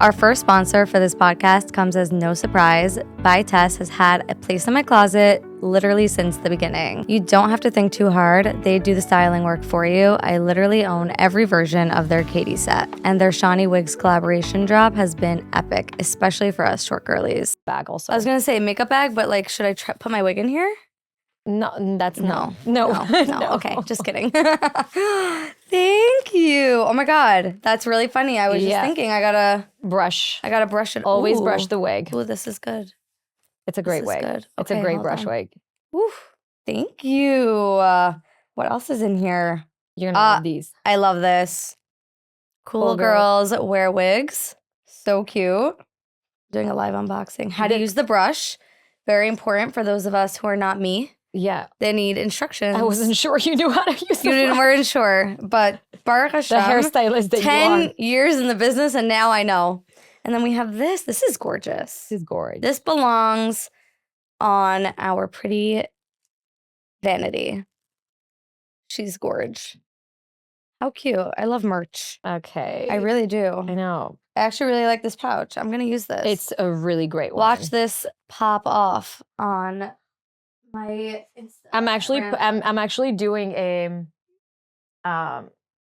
Our first sponsor for this podcast comes as no surprise. By Tess has had a place in my closet literally since the beginning. You don't have to think too hard. They do the styling work for you. I literally own every version of their Katie set. And their Shani Wigs collaboration drop has been epic, especially for us short girlies. Bag also. I was going to say makeup bag, but like, should I put my wig in here? No, that's No. No. Okay, just kidding. Thank you. Oh my God, that's really funny. I was just thinking I gotta brush it. Always brush the wig. Oh, this is good. It's a great wig. Good. It's a great brush wig. Ooh, thank you. What else is in here? You're gonna love these. I love this. Cool girls wear wigs. So cute. Doing a live unboxing. How to use the brush. Very important for those of us who are not me. Yeah. They need instructions. I wasn't sure you knew how to use You didn't weren't sure, but Baruch Hashem, the hairstylist that 10 years in the business and now I know. And then we have this. This is gorgeous. This is gorgeous. This belongs on our pretty vanity. She's gorge. How cute. I love merch. Okay. I really do. I know. I actually really like this pouch. I'm going to use this. It's a really great one. Watch this pop off on my Instagram. I'm actually doing a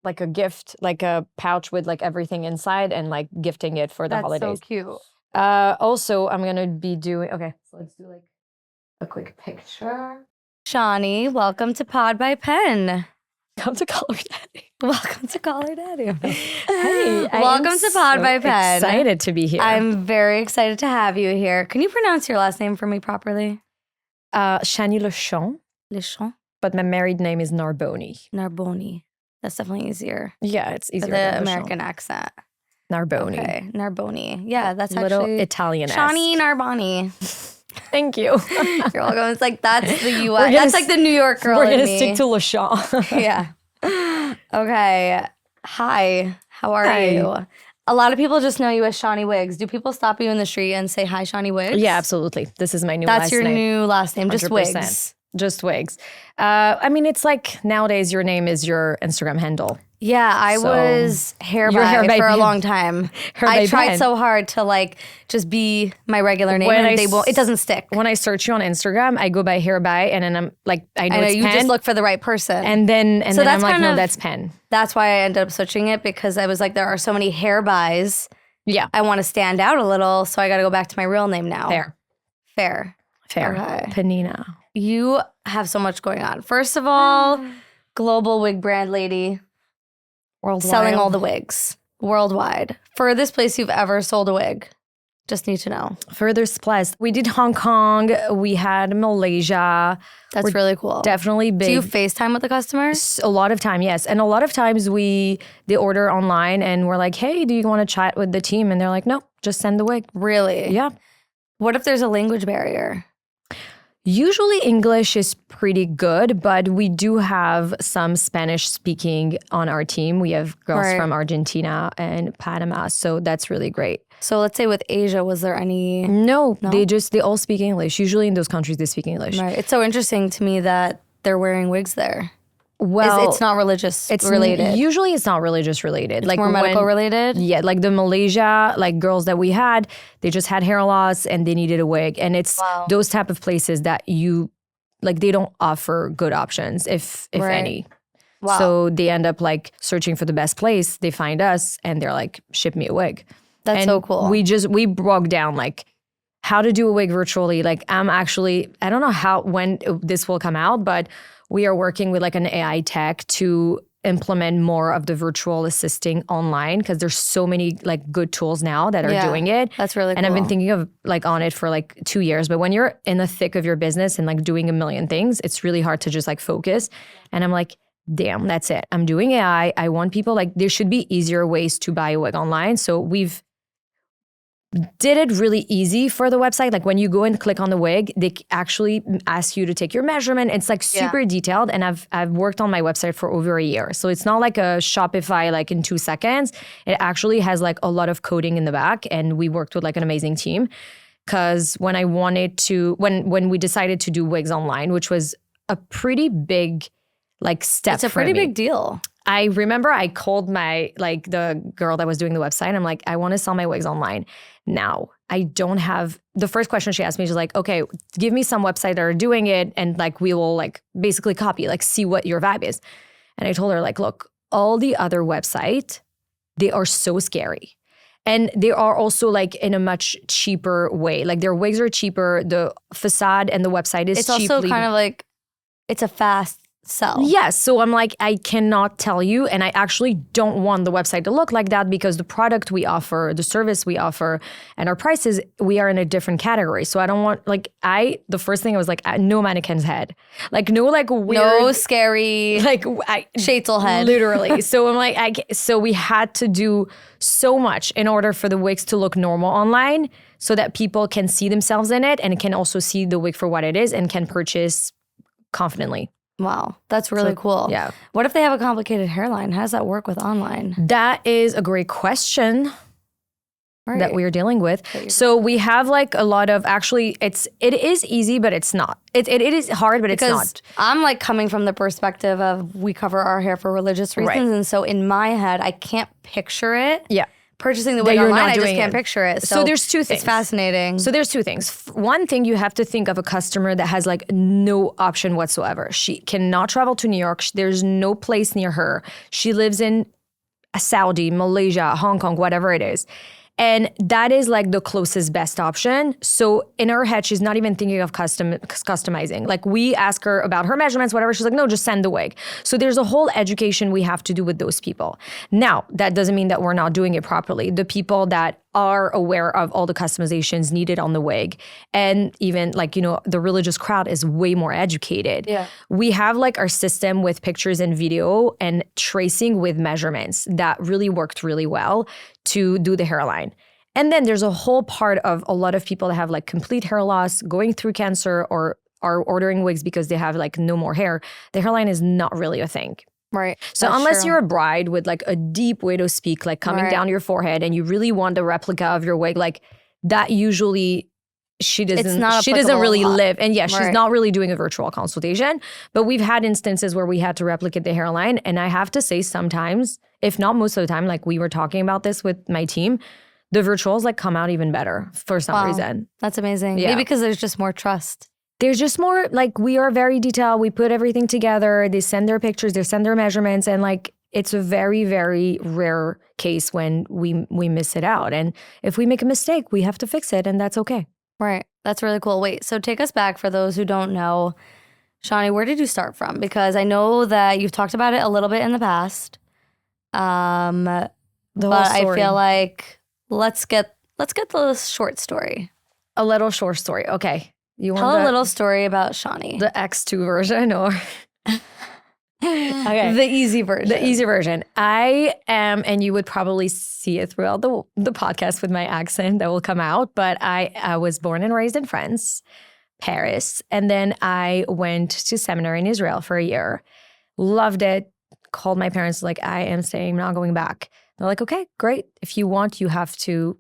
like a gift, like a pouch with like everything inside and like gifting it for the holidays. That's so cute. Also, I'm going to be doing, okay, so let's do like a quick picture. Shani, welcome to Pod by Pen. Come to Color Daddy. Welcome to Color Daddy. Hey, welcome to Pod by Pen. Excited to be here. I'm very excited to have you here. Can you pronounce your last name for me properly? Shani Lechon. But my married name is Narboni. Narboni. That's definitely easier. Yeah, it's easier. For the American accent. Narboni. Okay, Narboni. Yeah, that's little actually Italian-esque. Shani Narboni. Thank you. You're welcome. It's like that's the U.S. That's like the New York girl. We're gonna stick to Lechon. Yeah. Okay. Hi. How are you? A lot of people just know you as Shani Wigs. Do people stop you in the street and say, hi, Shani Wigs? Yeah, absolutely. This is my new That's last your name. new last name, just 100%. Wigs. Just Wigs. I mean, it's like nowadays your name is your Instagram handle. Yeah, I was hair You're by for a long time. I tried pen. so hard to like just be my regular name and it doesn't stick. When I search you on Instagram, I go by hair by and then I'm like, I know it's you pen. just look for the right person. And then I'm like, no, that's pen. That's why I ended up switching it because I was like, there are so many hair buys. Yeah. I want to stand out a little, so I got to go back to my real name now. Fair. Okay. Panina. You have so much going on. First of all, global wig brand lady. Worldwide. Selling all the wigs worldwide. Furthest place you've ever sold a wig? Just need to know. Furthest place. We did Hong Kong. We had Malaysia. That's really cool. Definitely big. Do you FaceTime with the customers? A lot of time, yes. And a lot of times they order online and we're like, hey, do you want to chat with the team? And they're like, no, just send the wig. Really? Yeah. What if there's a language barrier? Usually English is pretty good, but we do have some Spanish speaking on our team. We have girls from Argentina and Panama, so that's really great. So let's say with Asia, was there any? No? They all speak English. Usually in those countries, they speak English. Right. It's so interesting to me that they're wearing wigs there. Well, it's not religious related. Usually it's not religious related. It's like more medical related? Yeah, like the Malaysia, like girls that we had, they just had hair loss and they needed a wig. And it's those type of places that they don't offer good options, if any. Wow. So they end up like searching for the best place. They find us and they're like, ship me a wig. That's so cool. We broke down like how to do a wig virtually. Like I don't know when this will come out, but we are working with like an AI tech to implement more of the virtual assisting online because there's so many like good tools now that are doing it. That's really cool. And I've been thinking of like on it for like 2 years. But when you're in the thick of your business and like doing a million things, it's really hard to just like focus. And I'm like, damn, that's it. I'm doing AI. I want people like there should be easier ways to buy a wig online. So we've did it really easy for the website. Like when you go and click on the wig, they actually ask you to take your measurement. It's like super detailed. And I've worked on my website for over a year. So it's not like a Shopify like in 2 seconds. It actually has like a lot of coding in the back. And we worked with like an amazing team. Because when we decided to do wigs online, which was a pretty big like step. It's a pretty big deal. I remember I called the girl that was doing the website. I'm like, I want to sell my wigs online. Now, I don't have, the first question she asked me, she's like, okay, give me some website that are doing it and like we will like basically copy, like see what your vibe is. And I told her like, look, all the other websites, they are so scary. And they are also like in a much cheaper way. Like their wigs are cheaper. The facade and the website is cheap. It's also kind of like, it's a fast sell. Yes. So I'm like, I cannot tell you. And I actually don't want the website to look like that because the product we offer, the service we offer, and our prices, we are in a different category. So I don't want, the first thing I was like, no mannequin's head. Like, no, like weird. No scary, like, Shaitel head. Literally. So I'm like, so we had to do so much in order for the wigs to look normal online so that people can see themselves in it and can also see the wig for what it is and can purchase confidently. Wow, that's really cool. Yeah. What if they have a complicated hairline? How does that work with online? That is a great question that we are dealing with. So we have like a lot of, actually, it is easy, but it's not. It is hard, but it's not. I'm like coming from the perspective of we cover our hair for religious reasons. And so in my head, I can't picture it. Yeah. Purchasing the wig online, I just can't picture it. So there's two things. It's fascinating. So there's two things. One thing, you have to think of a customer that has like no option whatsoever. She cannot travel to New York. There's no place near her. She lives in Saudi, Malaysia, Hong Kong, whatever it is. And that is like the closest best option. So in her head, she's not even thinking of customizing. Like we ask her about her measurements, whatever. She's like, no, just send the wig. So there's a whole education we have to do with those people. Now, that doesn't mean that we're not doing it properly. The people that are aware of all the customizations needed on the wig. And even like, the religious crowd is way more educated. Yeah. We have like our system with pictures and video and tracing with measurements that really worked really well to do the hairline. And then there's a whole part of a lot of people that have like complete hair loss, going through cancer, or are ordering wigs because they have like no more hair. The hairline is not really a thing. Right. So unless you're a bride with like a deep widow's peak, like coming down your forehead, and you really want a replica of your wig, like that usually she doesn't really live. And yeah, she's not really doing a virtual consultation. But we've had instances where we had to replicate the hairline. And I have to say sometimes, if not most of the time, like we were talking about this with my team, the virtuals like come out even better for some reason. That's amazing. Yeah. Maybe because there's just more trust. There's just more, like we are very detailed. We put everything together. They send their pictures, they send their measurements. And like, it's a very, very rare case when we miss it out. And if we make a mistake, we have to fix it, and that's okay. Right. That's really cool. Wait, so take us back for those who don't know. Shani, where did you start from? Because I know that you've talked about it a little bit in the past. But I feel like let's get the short story. A little short story. Okay. Tell a little story about Shani. The X2 version or okay. The easy version. The easy version. I am, and you would probably see it throughout the podcast with my accent that will come out, but I was born and raised in France, Paris, and then I went to seminary in Israel for a year. Loved it. Called my parents like, I am staying, I'm not going back. They're like, okay, great. If you want, you have to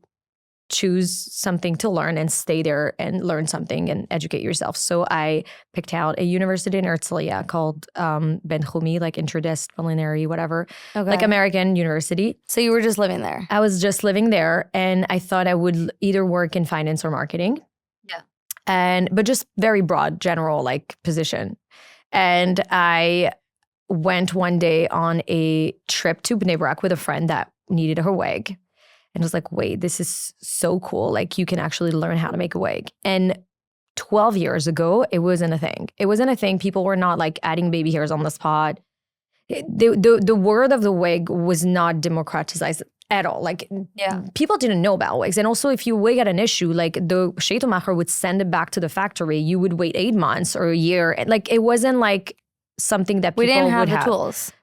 choose something to learn and stay there and learn something and educate yourself. So I picked out a university in Herzliya called Ben Choumi, like interdisciplinary, whatever, like American university. So you were just living there? I was just living there, and I thought I would either work in finance or marketing. Yeah. But just very broad, general like position. And I went one day on a trip to Bnei Brak with a friend that needed her wig. And I was like, wait, this is so cool. Like you can actually learn how to make a wig. And 12 years ago, it wasn't a thing. It wasn't a thing. People were not like adding baby hairs on the spot. The word of the wig was not democratized at all. Like people didn't know about wigs. And also if you wig had an issue, like the Shaitel would send it back to the factory. You would wait 8 months or a year. Like it wasn't like something that people didn't have would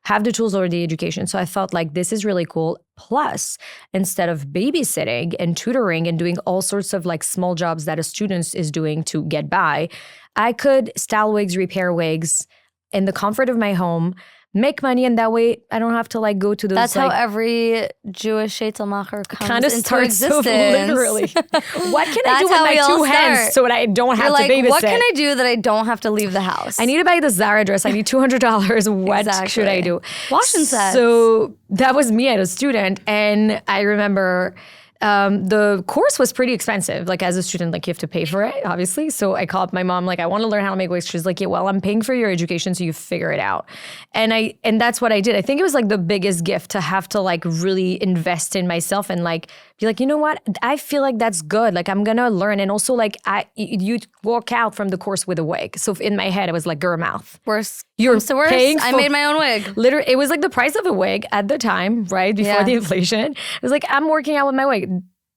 have the tools or the education. So I felt like this is really cool. Plus, instead of babysitting and tutoring and doing all sorts of like small jobs that a student is doing to get by, I could style wigs, repair wigs in the comfort of my home, make money, and that way I don't have to like go to those. That's how like, every Jewish Sheitelmacher comes kind of into starts existence. literally. What can I That's do with how my we all two hands start. so that I don't have You're like, to babysit? what can I do that I don't have to leave the house? I need to buy the Zara dress. I need $200. What should I do? Washing sets. So that was me as a student. And I remember the course was pretty expensive. Like as a student, like you have to pay for it, obviously. So I called my mom, like, I want to learn how to make wigs. She's like, yeah, well, I'm paying for your education, so you figure it out. And that's what I did. I think it was like the biggest gift to have to like really invest in myself and like be like, you know what? I feel like that's good. Like I'm gonna learn. And also like you walk out from the course with a wig. So in my head, I was like, girl mouth. Worst You're comes to worst. paying I for- made my own wig. Literally, it was like the price of a wig at the time, right? Before the inflation. It was like, I'm working out with my wig.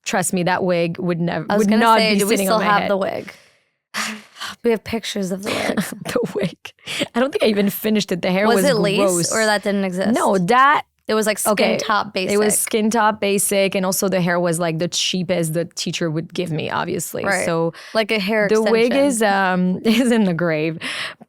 Trust me, that wig would never I was would gonna not say, be do we sitting still on my have head. the wig? We have pictures of the wig. The wig. I don't think I even finished it. The hair Was was it lace gross. or that didn't exist? No, that It was like skin top basic. It was skin top basic, and also the hair was like the cheapest the teacher would give me, obviously. Right. So like a hair the extension. wig is in the grave,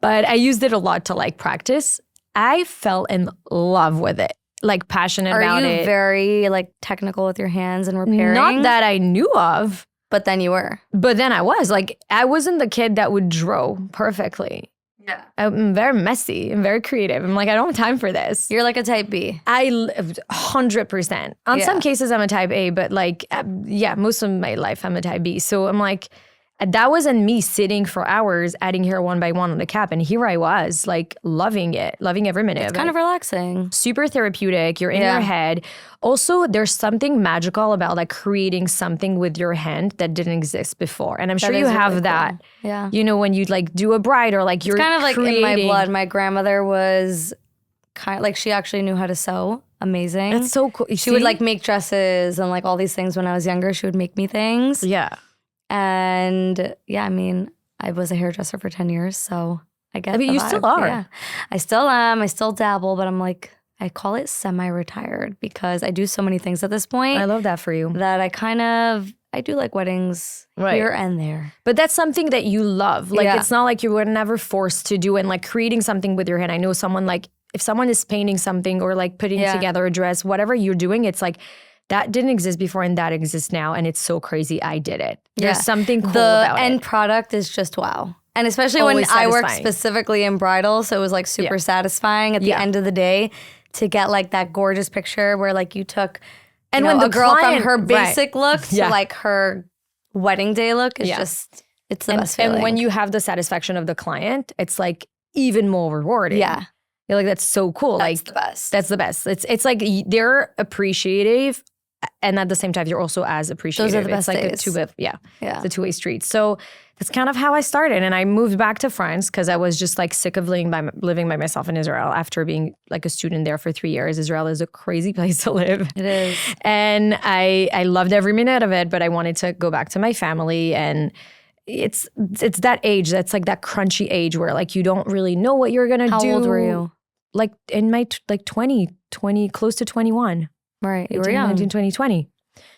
but I used it a lot to like practice. I fell in love with it, like passionate about Are you it. very like technical with your hands and repairing? Not that I knew of, but then you were. but then I was like, I wasn't the kid that would draw perfectly. Yeah. I'm very messy. I'm very creative. I'm like, I don't have time for this. You're like a type B. I lived 100%. On some cases, I'm a type A, but like, most of my life, I'm a type B. So I'm like, that wasn't me sitting for hours adding hair one by one on the cap. And here I was, like, loving it, loving every minute of it. Kind of relaxing. Super therapeutic. You're in your head. Also, there's something magical about like creating something with your hand that didn't exist before. And I'm sure you is have really that. cool. Yeah. You know, when you like do a bride or like you're It's kind of like creating. in my blood. My grandmother was kind of like, she actually knew how to sew. Amazing. That's so cool. She would like make dresses and like all these things when I was younger. She would make me things. Yeah. And yeah, I mean, I was a hairdresser for 10 years, so I guess. I mean, you still are. Yeah. I still am. I still dabble, but I'm like, I call it semi-retired because I do so many things at this point I love that for you. that I do like weddings here and there. But that's something that you love. Like, Yeah. it's not like you were never forced to do and like creating something with your hand. I know someone like, if someone is painting something or like putting together a dress, whatever you're doing, it's like, that didn't exist before and that exists now. And it's so crazy I did it. There's something cool about The end it. product is just wow. And especially when Always I worked satisfying. specifically in bridal, so it was like super satisfying at the end of the day to get like that gorgeous picture where like you took And you when know, the a girl client- from her right. basic look to like her wedding day look is just, it's the best feeling. And when you have the satisfaction of the client, it's like even more rewarding. Yeah. You're like, that's so cool. That's like the best. That's the best. It's like they're appreciative, and at the same time, you're also as appreciative. Those are the best It's like days. it's a two-way street. So that's kind of how I started. And I moved back to France because I was just like sick of living by myself in Israel after being like a student there for 3 years. Israel is a crazy place to live. It is. And I loved every minute of it, but I wanted to go back to my family. And it's that age, that's like that crunchy age where like you don't really know what you're gonna do. How old were you? Like in my 20, close to 21. Right. You were 18, young. 19, 20, 20.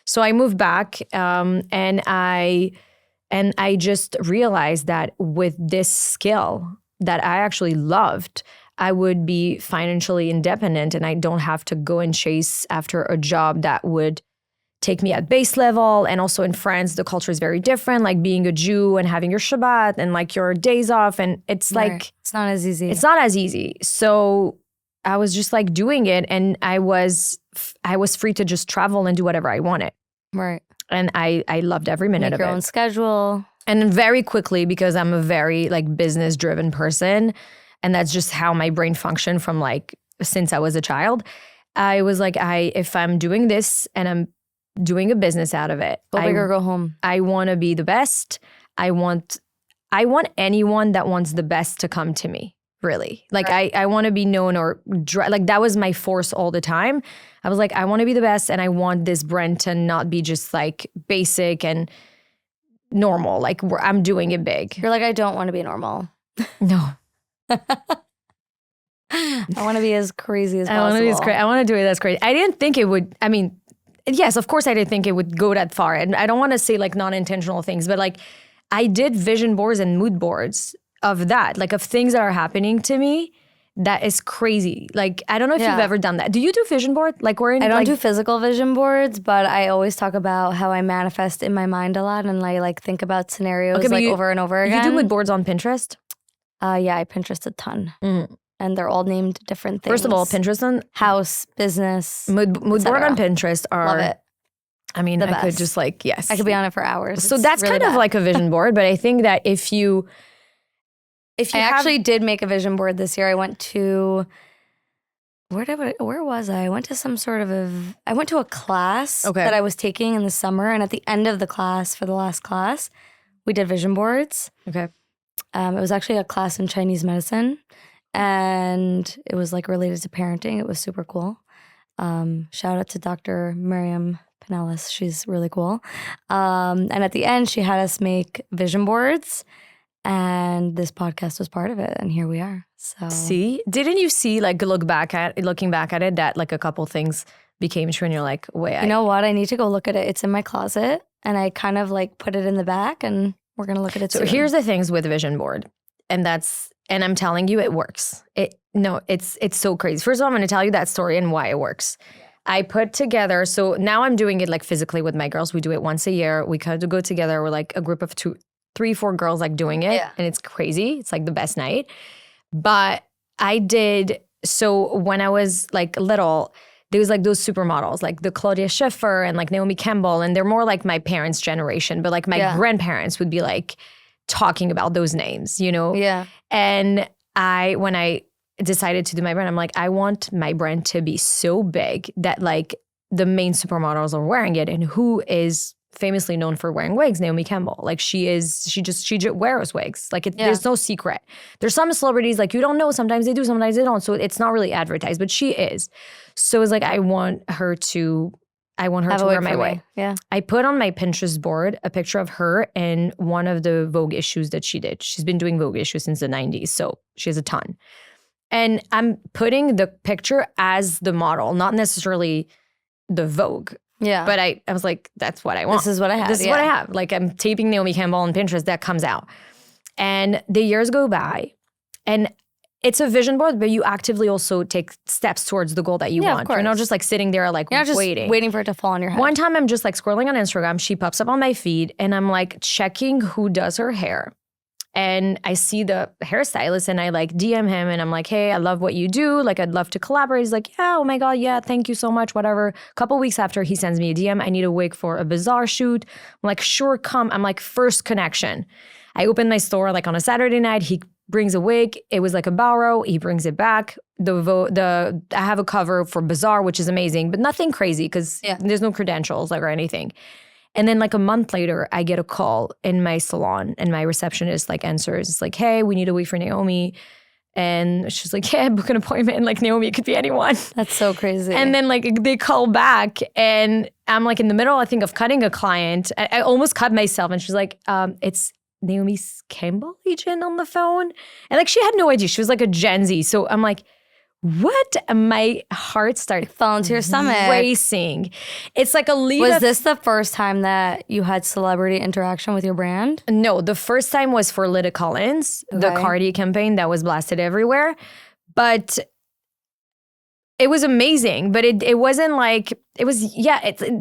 So I moved back and I just realized that with this skill that I actually loved, I would be financially independent and I don't have to go and chase after a job that would take me at base level. And also in France, the culture is very different, like being a Jew and having your Shabbat and like your days off. And it's like, It's not as easy. it's not as easy. So I was just like doing it and I was free to just travel and do whatever I wanted. right. And I loved every minute Make of your it. own schedule. And then very quickly, because I'm a very like business driven person, and that's just how my brain functioned from like since I was a child, I was like, if I'm doing this and I'm doing a business out of it, Go big or go home. I want to be the best. I want anyone that wants the best to come to me. Really. Like I want to be known or like that was my force all the time. I was like, I want to be the best and I want this brand to not be just like basic and normal. Like I'm doing it big. You're like, I don't want to be normal. No. I want to be as crazy as I want to possible. be I want to do it as crazy. I didn't think it would, I mean, yes, of course I didn't think it would go that far. And I don't want to say like non-intentional things, but like I did vision boards and mood boards of that, like of things that are happening to me That is crazy. Like, I don't know if you've ever done that. Do you do vision board? Like, I don't do physical vision boards, but I always talk about how I manifest in my mind a lot, and I like think about scenarios over and over again. You do mood boards on Pinterest? Yeah, I Pinterest a ton. And they're all named different things. First of all, Pinterest on house, business, mood board on Pinterest are love it. I mean, I could just like, yes. I could be on it for hours. So that's really kind of like a vision board, but I think that if you actually did make a vision board this year. I went to where was I? I went to some sort of I went to a class that I was taking in the summer, and at the end of the class, for the last class, we did vision boards. Okay. It was actually a class in Chinese medicine, and it was like related to parenting. It was super cool. Shout out to Dr. Miriam Pinellas. She's really cool. And at the end, she had us make vision boards, and this podcast was part of it. And here we are. So see, didn't you see, like, looking back at it, that like a couple things became true, and you're like, wait, you know what? I need to go look at it. It's in my closet, and I kind of like put it in the back, and we're gonna look at it soon. So here's the things with vision board, and I'm telling you, it works. It's so crazy. First of all, I'm gonna tell you that story and why it works. I put together, so now I'm doing it like physically with my girls. We do it once a year. We kind of go together. We're like a group of 2, 3, 4 girls like doing it. And it's crazy. It's like the best night. But so when I was like little, there was like those supermodels, like the Claudia Schiffer and like Naomi Campbell. And they're more like my parents' generation. But like my grandparents would be like talking about those names, you know? Yeah. And when I decided to do my brand, I'm like, I want my brand to be so big that like the main supermodels are wearing it. And who is famously known for wearing wigs? Naomi Campbell. Like she just wears wigs. Like there's no secret. There's some celebrities like you don't know. Sometimes they do, sometimes they don't. So it's not really advertised, but she is. So it's like I want her to wear my wig. Yeah. I put on my Pinterest board a picture of her in one of the Vogue issues that she did. She's been doing Vogue issues since the 90s, so she has a ton. And I'm putting the picture as the model, not necessarily the Vogue. Yeah. But I was like, that's what I want. This is what I have. This is what I have. Like I'm taping Naomi Campbell on Pinterest, that comes out. And the years go by, and it's a vision board, but you actively also take steps towards the goal that you want. You're not just like sitting there like waiting for it to fall on your head. One time I'm just like scrolling on Instagram, she pops up on my feed, and I'm like checking who does her hair. And I see the hairstylist, and I like DM him, and I'm like, hey, I love what you do. Like, I'd love to collaborate. He's like, yeah, oh my God, yeah, thank you so much, whatever. A couple weeks after, he sends me a DM. I need a wig for a bazaar shoot. I'm like, sure, come. I'm like, first connection. I open my store like on a Saturday night. He brings a wig. It was like a borrow. He brings it back. I have a cover for bazaar, which is amazing, but nothing crazy because there's no credentials like or anything. And then like a month later, I get a call in my salon, and my receptionist like answers. It's like, hey, we need a wig for Naomi. And she's like, yeah, book an appointment. And like, Naomi, it could be anyone. That's so crazy. And then like they call back, and I'm like in the middle, I think, of cutting a client. I almost cut myself. And she's like, it's Naomi Campbell agent on the phone. And like, she had no idea. She was like a Gen Z. So I'm like, what? My heart started fell into your stomach, racing. It's like a lead. Was this the first time that you had celebrity interaction with your brand? No, the first time was for Lydia Collins, the Cardi campaign that was blasted everywhere. But it was amazing, but it wasn't like, it was,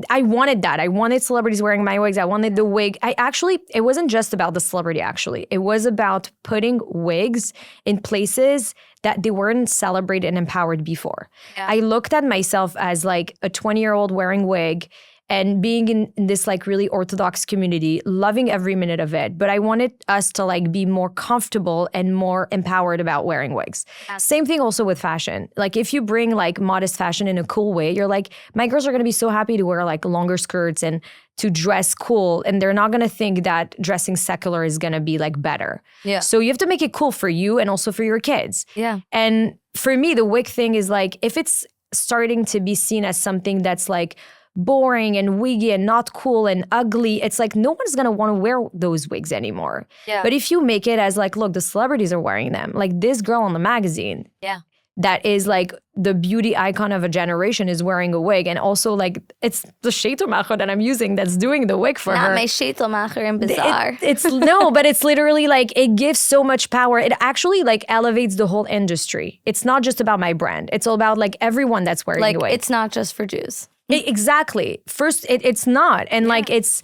I wanted that. I wanted celebrities wearing my wigs. I wanted the wig. It wasn't just about the celebrity, actually. It was about putting wigs in places that they weren't celebrated and empowered before. Yeah. I looked at myself as like a 20-year-old wearing wig and being in this like really orthodox community, loving every minute of it. But I wanted us to like be more comfortable and more empowered about wearing wigs. Yeah. Same thing also with fashion. Like if you bring like modest fashion in a cool way, you're like, my girls are gonna be so happy to wear like longer skirts and to dress cool. And they're not gonna think that dressing secular is gonna be like better. Yeah. So you have to make it cool for you and also for your kids. Yeah. And for me, the wig thing is like, if it's starting to be seen as something that's like boring and wiggy and not cool and ugly, it's like no one's gonna want to wear those wigs anymore. Yeah. But if you make it as like, look, the celebrities are wearing them, like this girl on the magazine. Yeah. that is like the beauty icon of a generation is wearing a wig. And also like it's the Scheitelmacher that I'm using that's doing the wig for her. Not my Scheitelmacher in Bazaar. It's no, but it's literally like it gives so much power. It actually like elevates the whole industry. It's not just about my brand. It's all about like everyone that's wearing like a wig. it's not just for Jews. Exactly. First, it's not. And like it's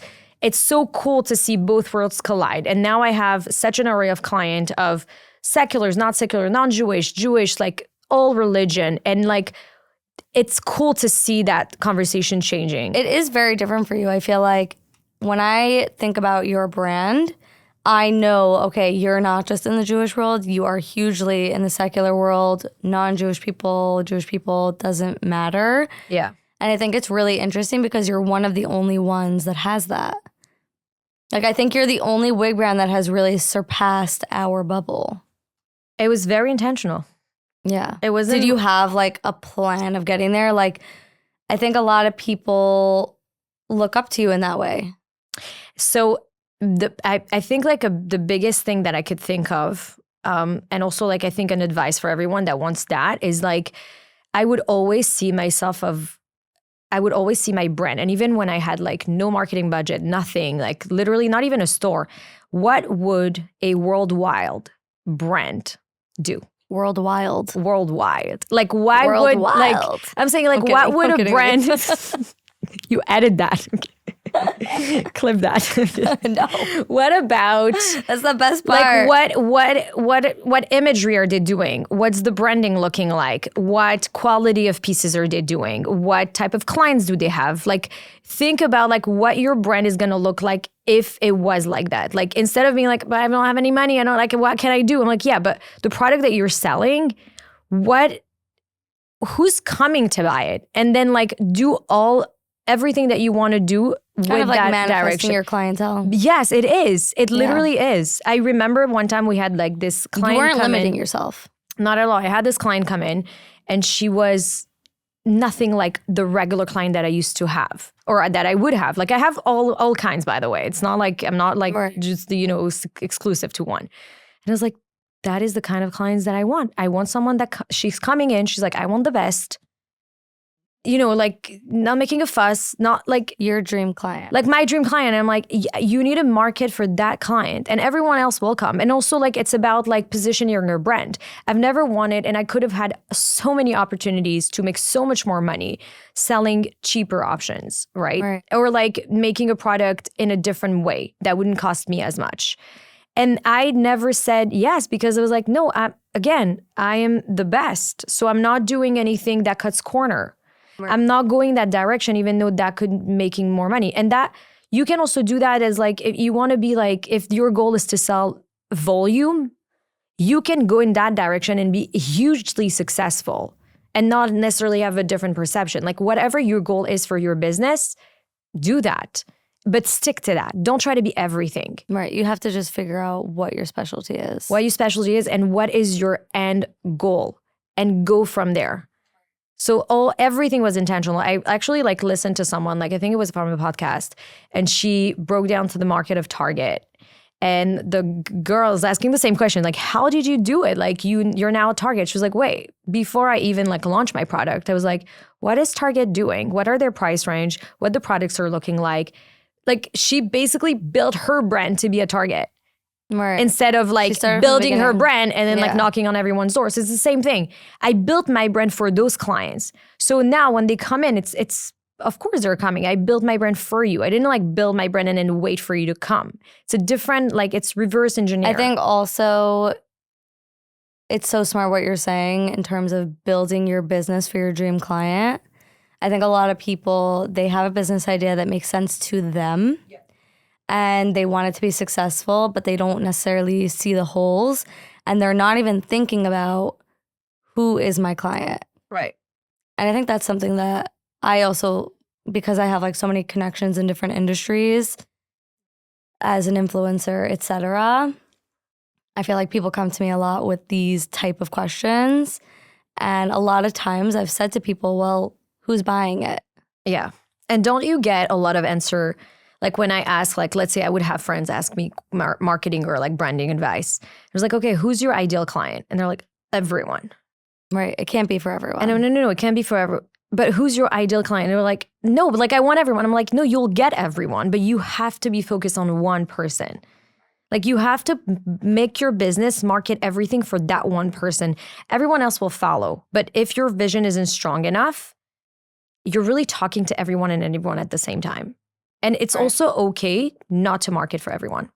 so cool to see both worlds collide. And now I have such an array of client of seculars, not secular, non-Jewish, Jewish, like all religion. And like, it's cool to see that conversation changing. It is very different for you. I feel like when I think about your brand, I know, okay, you're not just in the Jewish world, you are hugely in the secular world. Non-Jewish people, Jewish people, doesn't matter. Yeah. And I think it's really interesting because you're one of the only ones that has that. Like, I think you're the only wig brand that has really surpassed our bubble. It was very intentional. Yeah. It wasn't. Did you have like a plan of getting there? Like, I think a lot of people look up to you in that way. So I think like the biggest thing that I could think of, and also like I think an advice for everyone that wants that is like, I would always see my brand. And even when I had like no marketing budget, nothing, like literally not even a store, what would a worldwide brand do? Worldwide. Like why would like I'm saying like what would a brand you added that. Clip that. No. What about that's the best part. Like what imagery are they doing? What's the branding looking like? What quality of pieces are they doing? What type of clients do they have? Like think about like what your brand is gonna look like if it was like that. Like instead of being like, but I don't have any money, I don't like what can I do? I'm like, yeah, but the product that you're selling, who's coming to buy it? And then like do everything that you want to do kind with of like that manifesting direction. Your clientele. Yes, it is. It literally is. I remember one time we had like this client. You weren't limiting in. Yourself. Not at all. I had this client come in, and she was nothing like the regular client that I used to have or that I would have. Like I have all kinds, by the way. It's not like I'm not like just exclusive to one. And I was like, that is the kind of clients that I want. I want someone that she's coming in. She's like, I want the best. Like not making a fuss, not like your dream client. Like my dream client. And I'm like, you need a market for that client and everyone else will come. And also like, it's about like positioning your brand. I've never wanted, and I could have had so many opportunities to make so much more money selling cheaper options, right? Or like making a product in a different way that wouldn't cost me as much. And I never said yes because I was like, no, I am the best. So I'm not doing anything that cuts corner. Right. I'm not going that direction, even though that could making more money. And that you can also do that as like, if you want to be like, if your goal is to sell volume, you can go in that direction and be hugely successful and not necessarily have a different perception. Like whatever your goal is for your business, do that, but stick to that. Don't try to be everything. Right. You have to just figure out what your specialty is. What your specialty is and what is your end goal and go from there. So everything was intentional. I actually like listened to someone, like I think it was from a podcast, and she broke down to the market of Target. And the girl is asking the same question, like, how did you do it? Like you're now at Target. She was like, wait, before I even like launch my product, I was like, what is Target doing? What are their price range? What the products are looking like? Like she basically built her brand to be a Target. Right. Instead of like building her brand and then like knocking on everyone's doors. It's the same thing. I built my brand for those clients. So now when they come in, it's of course they're coming. I built my brand for you. I didn't like build my brand and then wait for you to come. It's a different, like it's reverse engineering. I think also it's so smart what you're saying in terms of building your business for your dream client. I think a lot of people, they have a business idea that makes sense to them. Yeah. And they want it to be successful, but they don't necessarily see the holes. And they're not even thinking about who is my client. Right. And I think that's something that I also, because I have like so many connections in different industries as an influencer, etc. I feel like people come to me a lot with these type of questions. And a lot of times I've said to people, well, who's buying it? Yeah. And don't you get a lot of answer? Like when I ask, like, let's say I would have friends ask me marketing or like branding advice. I was like, okay, who's your ideal client? And they're like, everyone. Right. It can't be for everyone. And no, it can't be forever. But who's your ideal client? And they're like, no, but like I want everyone. I'm like, no, you'll get everyone, but you have to be focused on one person. Like you have to make your business, market everything for that one person. Everyone else will follow. But if your vision isn't strong enough, you're really talking to everyone and anyone at the same time. And it's also okay not to market for everyone.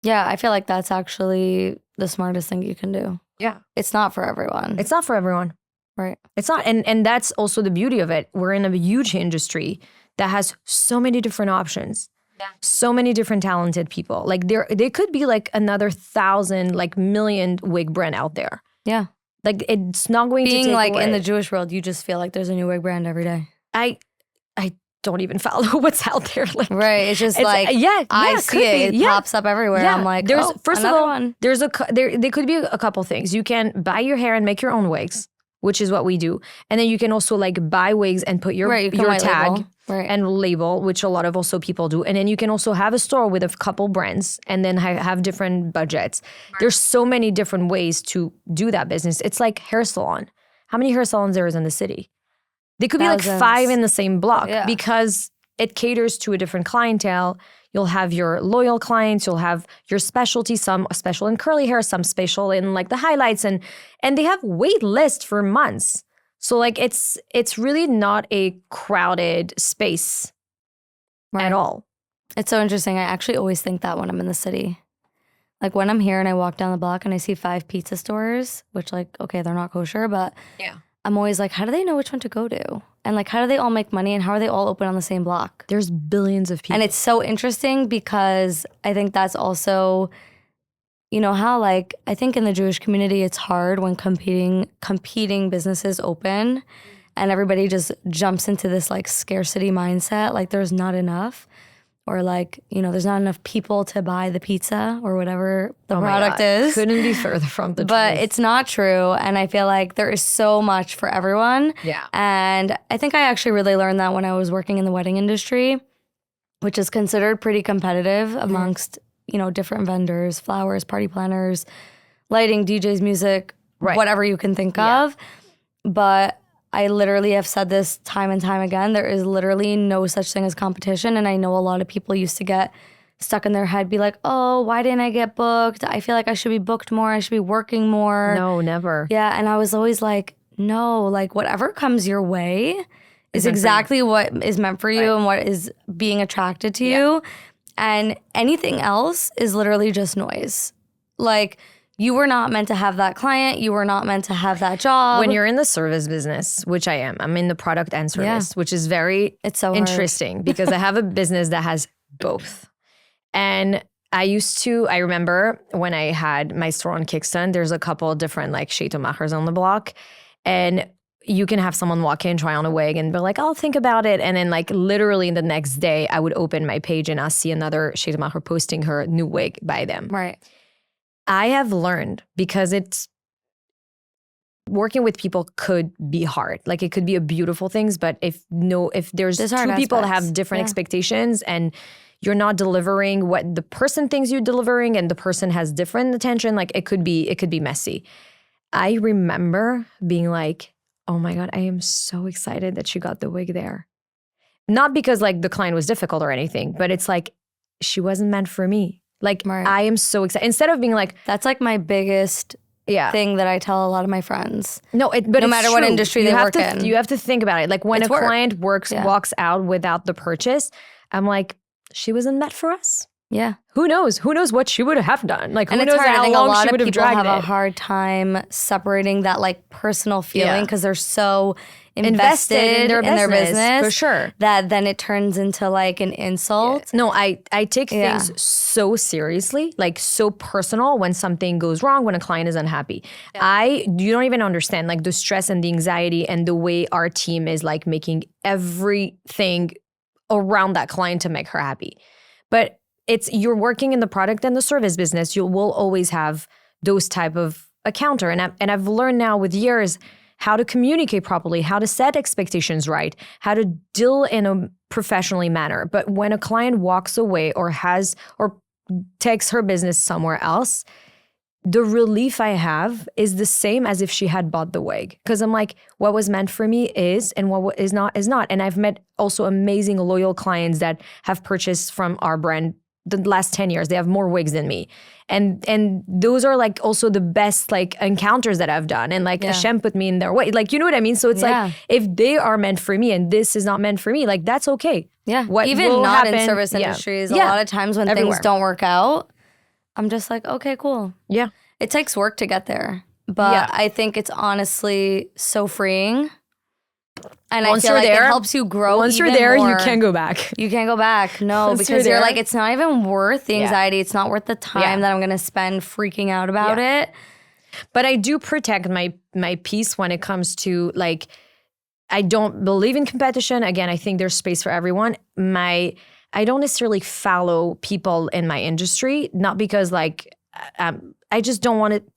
Yeah, I feel like that's actually the smartest thing you can do. Yeah. It's not for everyone. It's not for everyone. Right. It's not. And that's also the beauty of it. We're in a huge industry that has so many different options. Yeah. So many different talented people. Like there could be like another 1,000, like million wig brand out there. Yeah. Like it's not going to take Being like away. in the Jewish world, you just feel like there's a new wig brand every day. I don't even follow what's out there. Like, right. It's just like, I see it. It pops up everywhere. Yeah. I'm like, there's first of all, one. there could be a couple things. You can buy your hair and make your own wigs, which is what we do. And then you can also like buy wigs and put your tag and label, which a lot of also people do. And then you can also have a store with a couple brands and then have different budgets. Right. There's so many different ways to do that business. It's like hair salon. How many hair salons there is in the city? They could be like 5 in the same block because it caters to a different clientele. You'll have your loyal clients, you'll have your specialty, some special in curly hair, some special in like the highlights, and they have wait lists for months. So like it's really not a crowded space at all. It's so interesting. I actually always think that when I'm in the city. Like when I'm here and I walk down the block and I see 5 pizza stores, which like, okay, they're not kosher, but I'm always like, how do they know which one to go to? And like, how do they all make money and how are they all open on the same block? There's billions of people. And it's so interesting because I think that's also, you know, how like, I think in the Jewish community, it's hard when competing businesses open and everybody just jumps into this like scarcity mindset. Like there's not enough. Or like, you know, there's not enough people to buy the pizza or whatever the product is. Couldn't be further from the truth. But it's not true. And I feel like there is so much for everyone. Yeah. And I think I actually really learned that when I was working in the wedding industry, which is considered pretty competitive amongst, you know, different vendors, flowers, party planners, lighting, DJs, music, whatever you can think of. But I literally have said this time and time again. There is literally no such thing as competition. And I know a lot of people used to get stuck in their head, be like, oh, why didn't I get booked? I feel like I should be booked more. I should be working more. No, never. Yeah. And I was always like, no, like whatever comes your way is exactly what is meant for you and what is being attracted to you. And anything else is literally just noise. Like, you were not meant to have that client. You were not meant to have that job. When you're in the service business, which I am, I'm in the product and service, which is very interesting because I have a business that has both. And I remember when I had my store on Kingston, there's a couple of different like Sheitomachers on the block. And you can have someone walk in, try on a wig and be like, I'll think about it. And then like literally the next day I would open my page and I'll see another Sheitomacher posting her new wig by them. Right. I have learned because it's working with people could be hard. Like it could be a beautiful things, but if there's two people that have different expectations and you're not delivering what the person thinks you're delivering and the person has different attention, like it could be messy. I remember being like, oh my God, I am so excited that she got the wig there. Not because like the client was difficult or anything, but it's like she wasn't meant for me. Like, I am so excited. Instead of being like... That's like my biggest thing that I tell a lot of my friends. No matter what industry they work in. You have to think about it. Like when a client walks out without the purchase, I'm like, she wasn't meant for us. Yeah. Who knows? Who knows what she would have done? Like, who knows how long she would have dragged it. A lot of people have a hard time separating that like personal feeling because they're so invested in their business for sure that then it turns into like an insult. No, I take things so seriously, like so personal when something goes wrong, when a client is unhappy. You don't even understand like the stress and the anxiety and the way our team is like making everything around that client to make her happy. But you're working in the product and the service business. You will always have those type of a counter. And I've learned now with years how to communicate properly, how to set expectations right, how to deal in a professionally manner. But when a client walks away or takes her business somewhere else, the relief I have is the same as if she had bought the wig. Because I'm like, what was meant for me is, and what is not is not. And I've met also amazing loyal clients that have purchased from our brand the last 10 years. They have more wigs than me. And those are like also the best like encounters that I've done. And like Hashem put me in their way. Like, you know what I mean? So it's like, if they are meant for me and this is not meant for me, like that's okay. Yeah. What even will not happen, in service industries, a lot of times when things don't work out, I'm just like, okay, cool. Yeah. It takes work to get there. But I think it's honestly so freeing. And once I feel you're like there, it helps you grow. Once even you're there, more. you can't go back. You can't go back. No, Once because you're you're there. like, it's not even worth the anxiety. It's not worth the time that I'm going to spend freaking out about it. But I do protect my peace when it comes to like, I don't believe in competition. Again, I think there's space for everyone. I don't necessarily follow people in my industry, not because like, I just don't want it.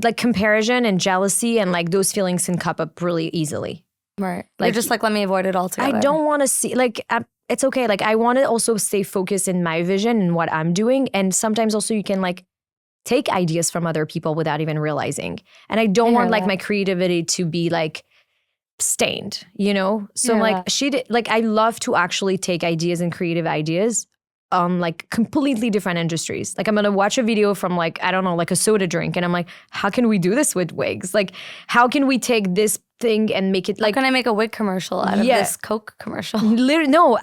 Like comparison and jealousy and like those feelings can come up really easily. Right. Like, you're just like, let me avoid it altogether. I don't want to see, like, it's okay. Like, I want to also stay focused in my vision and what I'm doing. And sometimes also you can like take ideas from other people without even realizing. And I don't want like my creativity to be like stained, you know? So like I love to actually take ideas and creative ideas like completely different industries. Like I'm gonna watch a video from like, I don't know, like a soda drink. And I'm like, how can we do this with wigs? Like, how can we take this thing and make it like— How can I make a wig commercial out of this Coke commercial? Literally, no,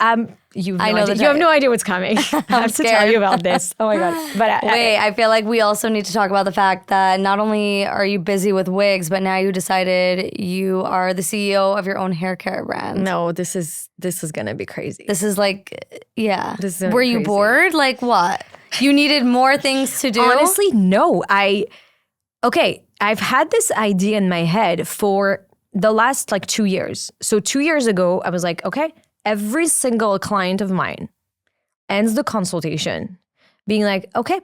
you have no idea what's coming. I have to tell you about this. Oh my God. But wait, I feel like we also need to talk about the fact that not only are you busy with wigs, but now you decided you are the CEO of your own hair care brand. No, this is gonna be crazy. This is like, This is were you crazy. bored? Like what? You needed more things to do? Honestly, no. I've had this idea in my head for the last like 2 years. So 2 years ago, I was like, okay, every single client of mine ends the consultation being like, okay,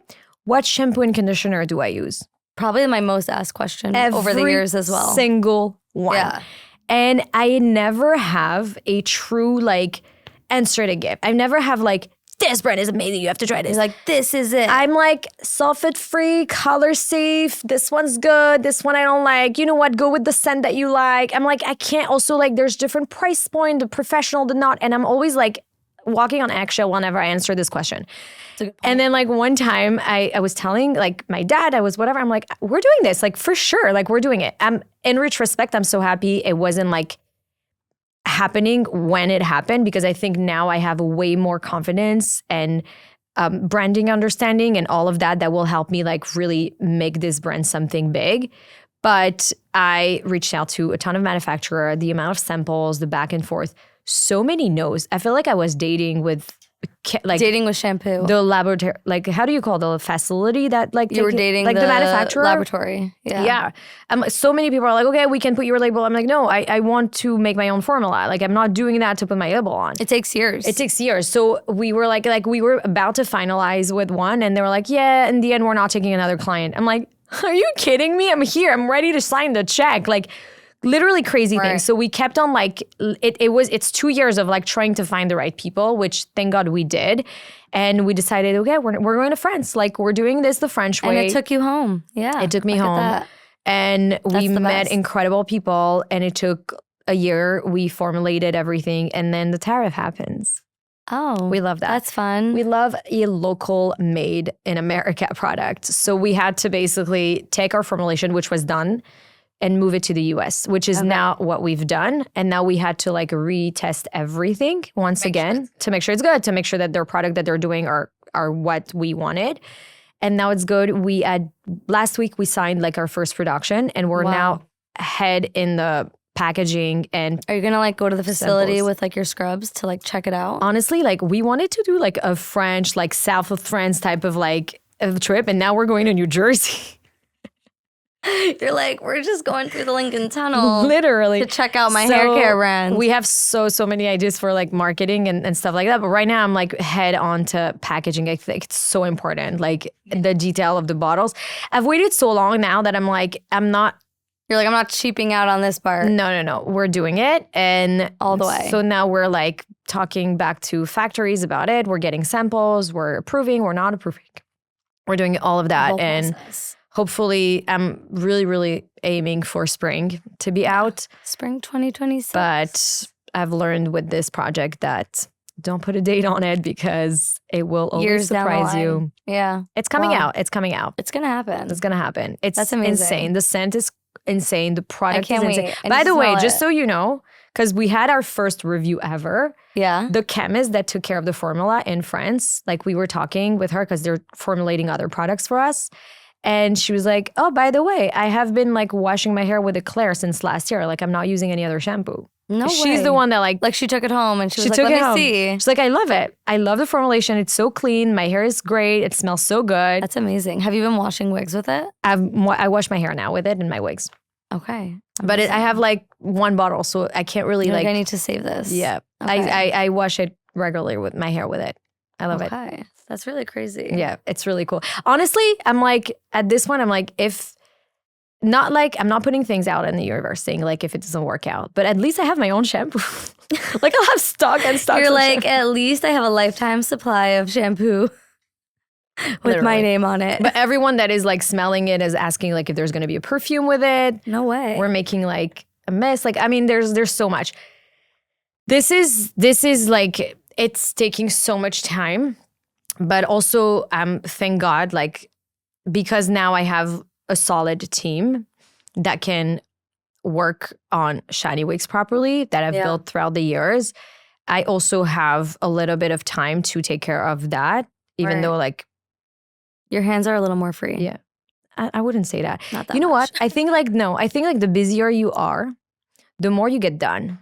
what shampoo and conditioner do I use? Probably my most asked question over the years as well. Single one. Yeah. And I never have a true like answer to give. I never have like, this brand is amazing, you have to try this. Like, this is it. I'm like, sulfate-free, color safe, this one's good, this one I don't like. You know what, go with the scent that you like. I'm like, I can't also like, there's different price point, the professional, the not. And I'm always like walking on eggshell whenever I answer this question. And then like one time I was telling like my dad, I was whatever, I'm like, we're doing this, like for sure, like we're doing it. In retrospect, I'm so happy it wasn't like happening when it happened, because I think now I have way more confidence and branding understanding and all of that will help me like really make this brand something big. But I reached out to a ton of manufacturer, the amount of samples, the back and forth, so many no's. I feel like I was dating with shampoo. The laboratory, like how do you call the facility that like you were dating like the manufacturer laboratory? Yeah. So many people are like, okay, we can put your label. I'm like, no, I want to make my own formula. Like I'm not doing that to put my label on. It takes years. So we were like we were about to finalize with one, and they were like, yeah, in the end, we're not taking another client. I'm like, are you kidding me? I'm here. I'm ready to sign the check. Like. Literally crazy things. So we kept on like, it's 2 years of like trying to find the right people, which thank God we did. And we decided, okay, we're going to France. Like we're doing this the French way. And it took you home. Yeah. It took me home. And we met incredible people, and it took a year. We formulated everything, and then the tariff happens. Oh. We love that. That's fun. We love a local made in America product. So we had to basically take our formulation, which was done, and move it to the US, which is now what we've done. And now we had to like retest everything once again to make sure it's good, to make sure that their product that they're doing are what we wanted. And now it's good. Last week we signed like our first production, and we're now ahead in the packaging. And are you gonna like go to the facility with like your scrubs to like check it out? Honestly, like we wanted to do like a French, like south of France type of like a trip, and now we're going to New Jersey. You're like, we're just going through the Lincoln Tunnel. Literally. To check out my hair care brand. We have so many ideas for like marketing and stuff like that. But right now I'm like head on to packaging. I think it's so important. Like the detail of the bottles. I've waited so long now that I'm like, I'm not cheaping out on this part. No. We're doing it. And all the way. So now we're like talking back to factories about it. We're getting samples. We're approving. We're not approving. we're doing all of The that. whole And process. hopefully I'm really, really aiming for spring to be out. Spring 2026. But I've learned with this project that don't put a date on it because it will always Years down the surprise line. you. Yeah. It's coming Wow. out. It's coming out. It's going to happen. It's gonna happen. It's That's amazing. insane. The scent is insane. The product can't is insane. wait. I By need the to way, smell just it. so you know, because we had our first review ever, Yeah. the chemist that took care of the formula in France, like we were talking with her because they're formulating other products for us. And she was like, oh, by the way, I have been like washing my hair with Eclair since last year. Like I'm not using any other shampoo. No way. She's the one that like She took it home and she was she like, took let it me home. see. She's like, I love it. I love the formulation. It's so clean. My hair is great. It smells so good. That's amazing. Have you been washing wigs with it? I wash my hair now with it and my wigs. Okay. But I have like one bottle, so I can't really You're like. I need to save this. Yeah, Okay. I wash it regularly with my hair with it. I love it. Okay. That's really crazy. Yeah, it's really cool. Honestly, I'm like at this point, I'm like if not like I'm not putting things out in the universe saying like if it doesn't work out, but at least I have my own shampoo. Like I'll have stock and stock. You're like, at least I have a lifetime supply of shampoo with my Literally. name on it. But everyone that is like smelling it is asking like if there's gonna be a perfume with it. No way. We're making like a mess. Like I mean, there's so much. This is like it's taking so much time, but also thank God like because now I have a solid team that can work on Shani Wigs properly that I've built throughout the years. I also have a little bit of time to take care of that, even Right. though like Your hands are a little more free. yeah, I wouldn't say that. Not that You know much. what? I think like the busier you are, the more you get done.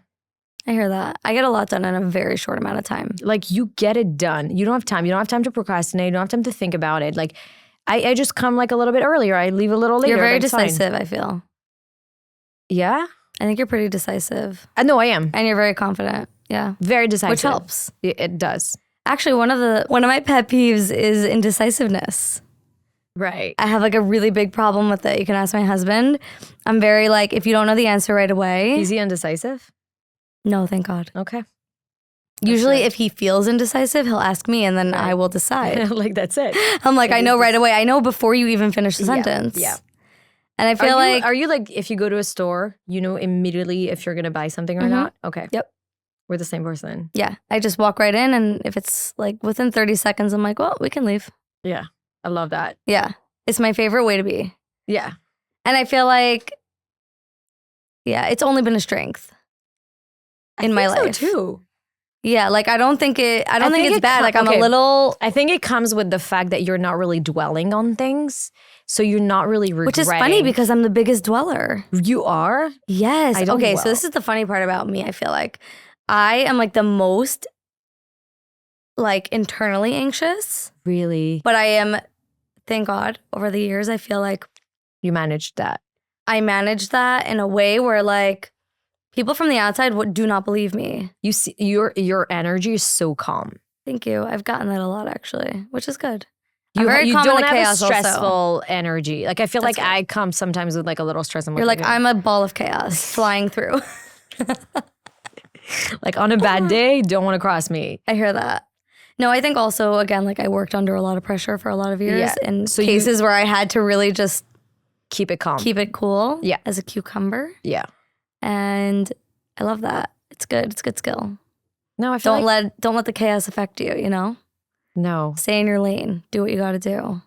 I hear that. I get a lot done in a very short amount of time. Like you get it done. You don't have time. You don't have time to procrastinate. You don't have time to think about it. Like I just come like a little bit earlier. I leave a little later. You're very That's fine. decisive, I feel. Yeah? I think you're pretty decisive. No, I am. And you're very confident. Yeah. Very decisive. Which helps. It does. Actually, one of my pet peeves is indecisiveness. Right. I have like a really big problem with it. You can ask my husband. I'm very like, if you don't know the answer right away. Is he undecisive? No, thank God. Okay. Usually right. if he feels indecisive, he'll ask me and then I will decide. Like that's it. I'm like, I know right away. I know before you even finish the sentence. Yeah. And I feel like, Are you like if you go to a store, you know immediately if you're gonna buy something or Mhm. not? Okay. Yep. We're the same person. yeah, I just walk right in and if it's like within 30 seconds, I'm like, well, we can leave. Yeah. I love that. Yeah. It's my favorite way to be. Yeah. And I feel like, yeah, it's only been a strength in my think life. so too. Yeah, like I don't think it's think bad. Like I'm okay. a little, I think it comes with the fact that you're not really dwelling on things. So you're not really regretting. which is funny because I'm the biggest dweller. you are. Yes. I don't Okay, so dwell. this is the funny part about me, I feel like. I am like the most like internally anxious, Really? but I am, thank God, over the years, I feel like You managed that. I managed that in a way where like people from the outside do not believe me. You see your energy is so calm. Thank you. I've gotten that a lot actually, which is good. I'm very You calm in don't the have a chaos also. stressful energy. Like I feel That's like good. I come sometimes with like a little stress. You're like, I'm a ball of chaos flying through. like on a bad day, don't want to cross me. I hear that. No, I think also, again, like I worked under a lot of pressure for a lot of years Yeah. in So cases where I had to really just Keep it calm. keep it cool Yeah. as a cucumber. yeah. And I love that. It's good. It's good skill. No, I feel Don't let the chaos affect you, you know? no. Stay in your lane. Do what you got to do.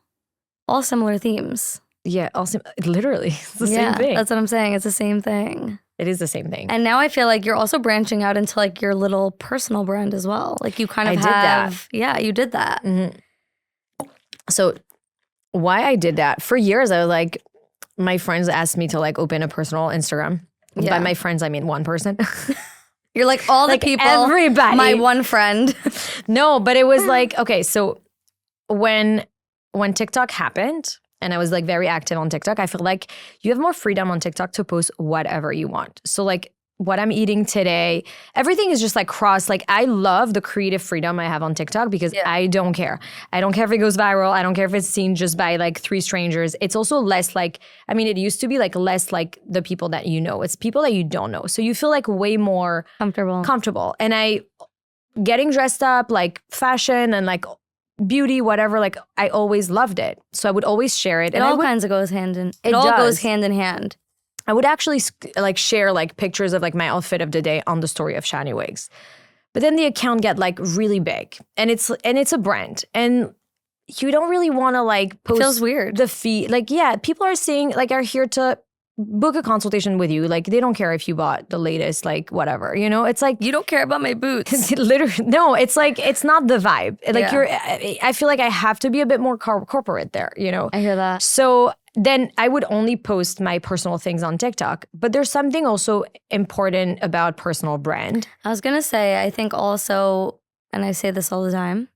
All similar themes. Yeah. Also, literally, it's the Yeah, same thing. that's what I'm saying. It's the same thing. It is the same thing. And now I feel like you're also branching out into like your little personal brand as well. Like you kind of I did that. Yeah, you did that. Mhm. So why I did that for years, I was like, my friends asked me to like open a personal Instagram. Yeah. By my friends, I mean one person. You're like all the Like people. everybody. My one friend. No, but it was like, okay, so when TikTok happened and I was like very active on TikTok, I feel like you have more freedom on TikTok to post whatever you want. So like what I'm eating today, everything is just like cross. Like I love the creative freedom I have on TikTok because I don't care. I don't care if it goes viral. I don't care if it's seen just by like 3 strangers. It's also less like, I mean, it used to be like less like the people that you know. It's people that you don't know. So you feel like way more Comfortable. comfortable. And I getting dressed up like fashion and like beauty, whatever, like I always loved it. So I would always share it. It all kinds of goes hand in. It all does. goes hand in hand. I would actually like share like pictures of like my outfit of the day on the story of Shani Wigs. But then the account get like really big, and it's a brand, and you don't really want to like post. It feels weird. The feed, like people are saying like are here to book a consultation with you. Like they don't care if you bought the latest like whatever. It's like you don't care about my boots. Literally, no. It's like it's not the vibe. Like I feel like I have to be a bit more corporate there. I hear that. So then I would only post my personal things on TikTok. But there's something also important about personal brand. I was gonna say, I think also, and I say this all the time,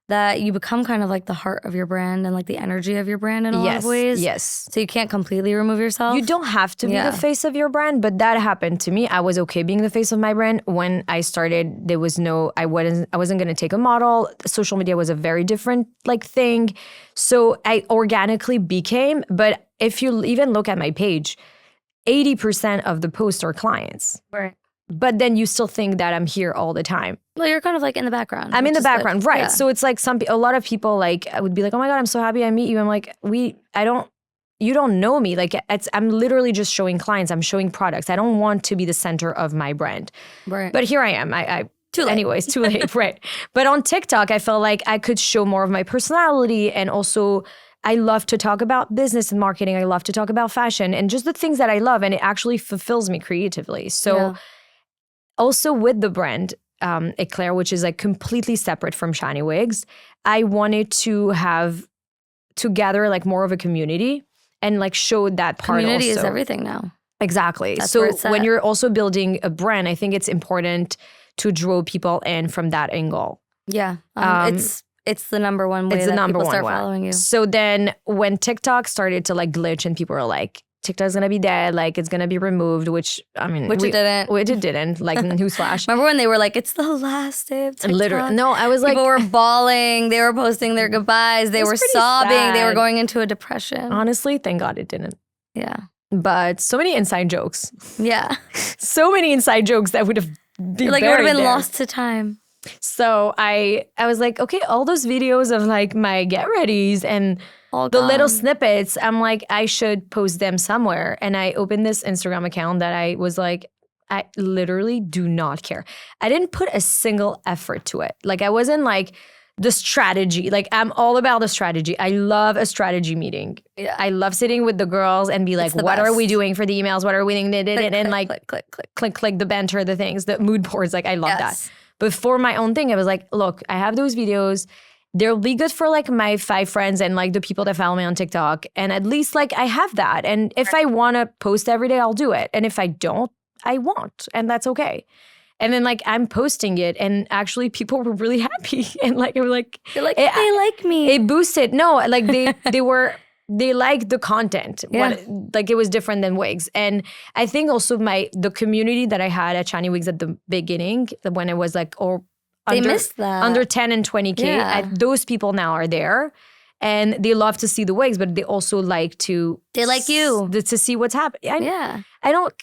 that you become kind of like the heart of your brand and like the energy of your brand in a lot of ways. Yes. So you can't completely remove yourself. You don't have to be the face of your brand, but that happened to me. I was okay being the face of my brand. When I started, there was I wasn't gonna take a model. Social media was a very different like thing. So I organically became, but if you even look at my page, 80% of the posts are clients. Right. But then you still think that I'm here all the time. Well, you're kind of like in the background. I'm in the background, right? Yeah. So it's like a lot of people like I would be like, oh my God, I'm so happy I meet you. I'm like, you don't know me. Like I'm literally just showing clients. I'm showing products. I don't want to be the center of my brand. Right. But here I am. Too late. Anyways, too late, right? But on TikTok, I felt like I could show more of my personality, and also I love to talk about business and marketing. I love to talk about fashion and just the things that I love, and it actually fulfills me creatively. So. Also with the brand Eclair, which is like completely separate from Shani Wigs, I wanted to gather like more of a community and like show that part. Community also. Is everything now. Exactly. That's so where it's when at. you're also building a brand, I think it's important to draw people in from that angle. Yeah. It's the number one way that people start following you. So then when TikTok started to like glitch and people were like, TikTok's gonna be dead, like it's gonna be removed, which it didn't. Which it didn't, like newsflash. Remember when they were like, it's the last day of TikTok? Literally. No, I was like. People were bawling, they were posting their goodbyes, they were sobbing, sad. They were going into a depression. Honestly, thank God it didn't. Yeah. But so many inside jokes. Yeah. So many inside jokes that would have been like it would have been lost to time. So I was like, okay, all those videos of like my get readies and all the gone. little snippets, I'm like, I should post them somewhere. And I opened this Instagram account that I was like, I literally do not care. I didn't put a single effort to it. Like I wasn't like the strategy. Like I'm all about the strategy. I love a strategy meeting. Yeah. I love sitting with the girls and be like, what are we doing for the emails? What are we doing? And like click the banter, the things, the mood boards. Like I love that. But for my own thing, I was like, look, I have those videos. They'll be good for like my 5 friends and like the people that follow me on TikTok. And at least like I have that. And if I want to post every day, I'll do it. And if I don't, I won't. And that's okay. And then like I'm posting it and actually people were really happy. And like, they were like, they're like, they like me. It boosted. No, like they liked the content. Yeah. Like it was different than Wigs. And I think also the community that I had at Shani Wigs at the beginning, when it was like, they missed that. Under 10 and 20K. Yeah. Those people now are there. And they love to see the wigs, but they also like to... They like you. To see what's happening. Yeah. I don't...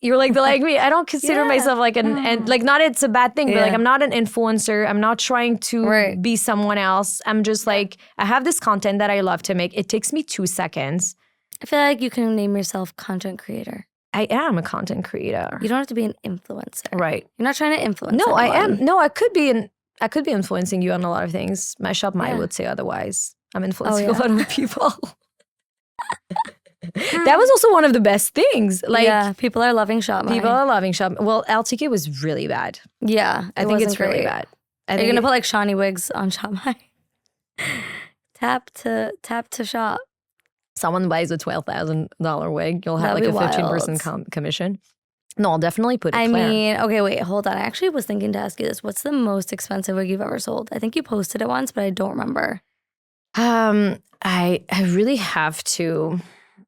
You're like, they like me. I don't consider myself like and like, not it's a bad thing, but like I'm not an influencer. I'm not trying to be someone else. I'm just like, I have this content that I love to make. It takes me 2 seconds. I feel like you can name yourself content creator. I am a content creator. You don't have to be an influencer. Right. You're not trying to influence No, anyone. I am. No, I could be influencing you on a lot of things. My shop might would say otherwise. I'm influencing a lot of people. That was also one of the best things. Like, people are loving Shop. People are loving Shop. Well, LTK was really bad. Yeah, I think it's really bad. Are you gonna put like Shani Wigs on Shop? Tap to shop. Someone buys a $12,000 wig, you'll have like a 15% commission. No, I'll definitely put it. I mean, okay, wait, hold on. I actually was thinking to ask you this. What's the most expensive wig you've ever sold? I think you posted it once, but I don't remember. I really have to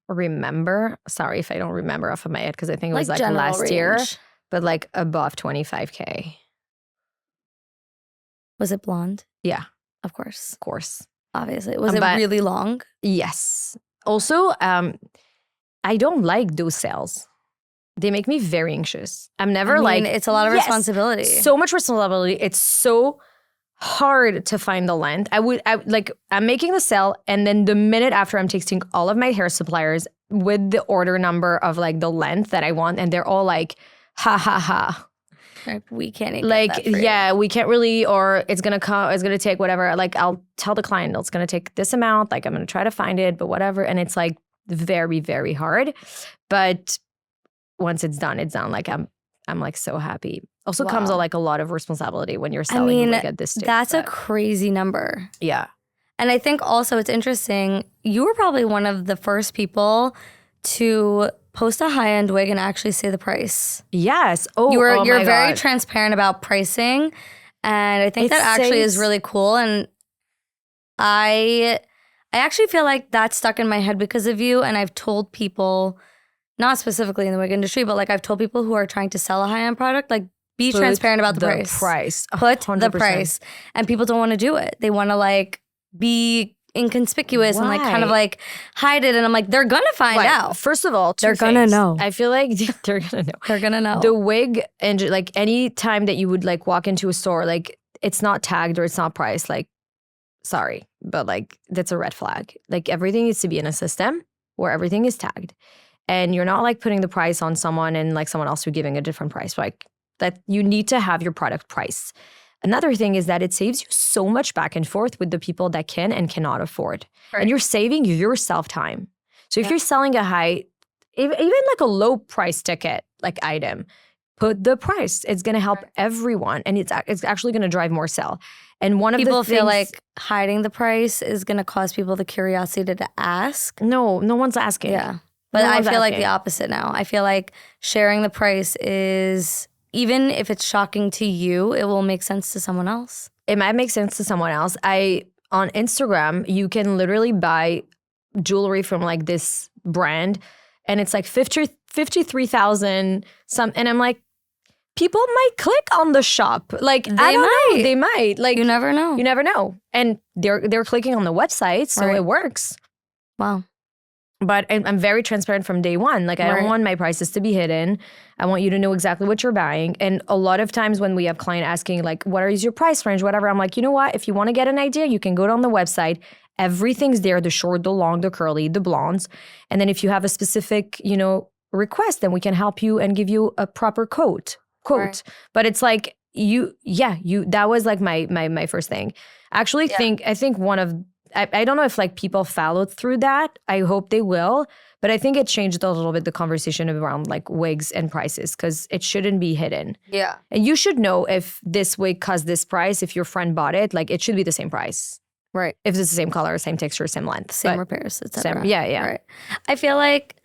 remember. Sorry if I don't remember off of my head because I think it was like last year, but like above 25K. Was it blonde? Yeah. Of course. Of course. Obviously. Was it really long? Yes. Also, I don't like those sales. They make me very anxious. I'm never it's a lot of responsibility. So much responsibility. It's so hard to find the length. I'm making the sale, and then the minute after, I'm texting all of my hair suppliers with the order number of like the length that I want, and they're all like, ha ha ha. Like, we can't even Like, get that for yeah, you. we can't really, or it's gonna take whatever. Like, I'll tell the client it's gonna take this amount. Like, I'm gonna try to find it, but whatever. And it's like very, very hard. But once it's done, it's done. Like, I'm like so happy. Also comes with like a lot of responsibility when you're selling like at this stage. That's a crazy number. Yeah. And I think also it's interesting, you were probably one of the first people to post a high-end wig and actually say the price. Yes. You're very transparent about pricing, and I think that actually is really cool. And I actually feel like that stuck in my head because of you. And I've told people, not specifically in the wig industry, but like I've told people who are trying to sell a high-end product, like be transparent about the price. Put 100%. The price. And people don't want to do it. They want to like be inconspicuous and like kind of like hide it. And I'm like, they're gonna find out. First of all, they're gonna know. I feel like they're gonna know. They're gonna know. The wig, and like any time that you would like walk into a store, like it's not tagged or it's not priced, like sorry, but like that's a red flag. Like everything needs to be in a system where everything is tagged. And you're not like putting the price on someone and like someone else who's giving a different price. Like that you need to have your product priced. Another thing is that it saves you so much back and forth with the people that can and cannot afford. Right. And you're saving yourself time. So if you're selling a high, even like a low price ticket, like item, put the price. It's going to help everyone. And it's actually going to drive more sale. And one of people the things, feel like hiding the price is going to cause people the curiosity to ask. No one's asking. Yeah. But I feel like the opposite now. I feel like sharing the price is, even if it's shocking to you, it will make sense to someone else. It might make sense to someone else. On Instagram, you can literally buy jewelry from like this brand, and it's like 53,000 some, and I'm like, people might click on the shop. Like they might. Like you never know. You never know. And they're clicking on the website, so it works. Wow. But I'm very transparent from day one. Like, I don't want my prices to be hidden. I want you to know exactly what you're buying. And a lot of times when we have client asking, like, what is your price range, whatever, I'm like, you know what? If you want to get an idea, you can go on the website. Everything's there, the short, the long, the curly, the blondes. And then if you have a specific, request, then we can help you and give you a proper quote. Right. But it's like, that was like my first thing. Actually, I think one of, I don't know if like people followed through that. I hope they will. But I think it changed a little bit the conversation around like wigs and prices, because it shouldn't be hidden. Yeah. And you should know if this wig costs this price, if your friend bought it, like it should be the same price. Right. If it's the same color, same texture, same length. Same repairs, etc. Yeah. Right. I feel like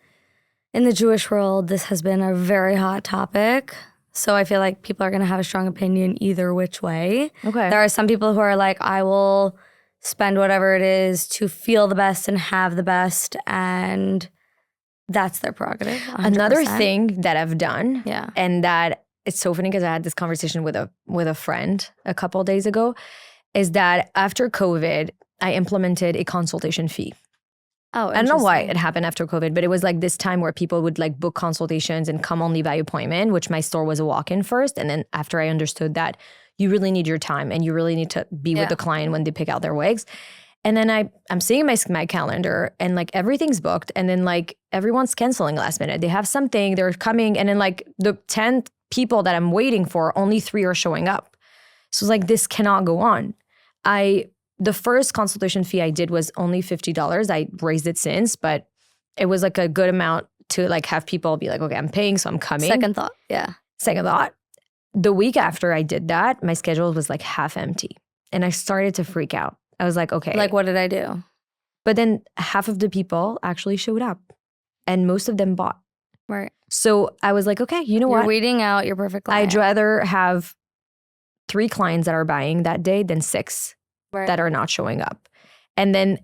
in the Jewish world, this has been a very hot topic. So I feel like people are going to have a strong opinion either which way. Okay. There are some people who are like, I will spend whatever it is to feel the best and have the best, and that's their prerogative. 100%. Another thing that I've done, and that it's so funny because I had this conversation with a friend a couple of days ago, is that after COVID, I implemented a consultation fee. Oh, I don't know why it happened after COVID, but it was like this time where people would like book consultations and come only by appointment, which my store was a walk-in first. And then after I understood that you really need your time and you really need to be with the client when they pick out their wigs. And then I'm seeing my calendar and like everything's booked. And then like everyone's canceling last minute. They have something, they're coming. And then like the 10 people that I'm waiting for, only 3 are showing up. So it's like, this cannot go on. The first consultation fee I did was only $50. I raised it since, but it was like a good amount to like have people be like, okay, I'm paying, so I'm coming. Second thought, yeah. Second thought. The week after I did that, my schedule was like half empty. And I started to freak out. I was like, okay. Like, what did I do? But then half of the people actually showed up and most of them bought. Right. So I was like, okay, you know what? You're weeding out your perfect client. I'd rather have 3 clients that are buying that day than 6 that are not showing up. And then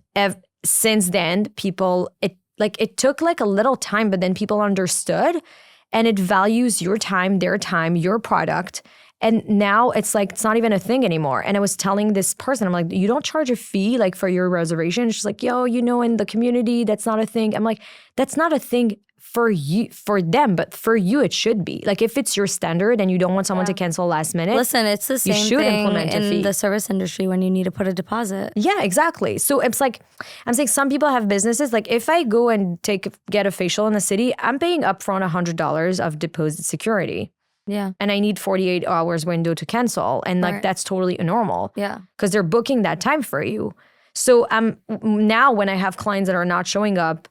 since then, people, it took like a little time, but then people understood, and it values your time, their time, your product. And now it's like, it's not even a thing anymore. And I was telling this person, I'm like, you don't charge a fee like for your reservation? She's like, yo, in the community, that's not a thing. I'm like, that's not a thing for them, but for you it should be. Like if it's your standard and you don't want someone to cancel last minute, Listen, it's the same should thing implement a fee. in the service industry when you need to put a deposit. Yeah, exactly. So it's like, I'm saying some people have businesses, like if I go and get a facial in the city, I'm paying upfront $100 of deposit security. Yeah. And I need 48 hours window to cancel. And like, that's totally normal. Yeah. Because they're booking that time for you. So now when I have clients that are not showing up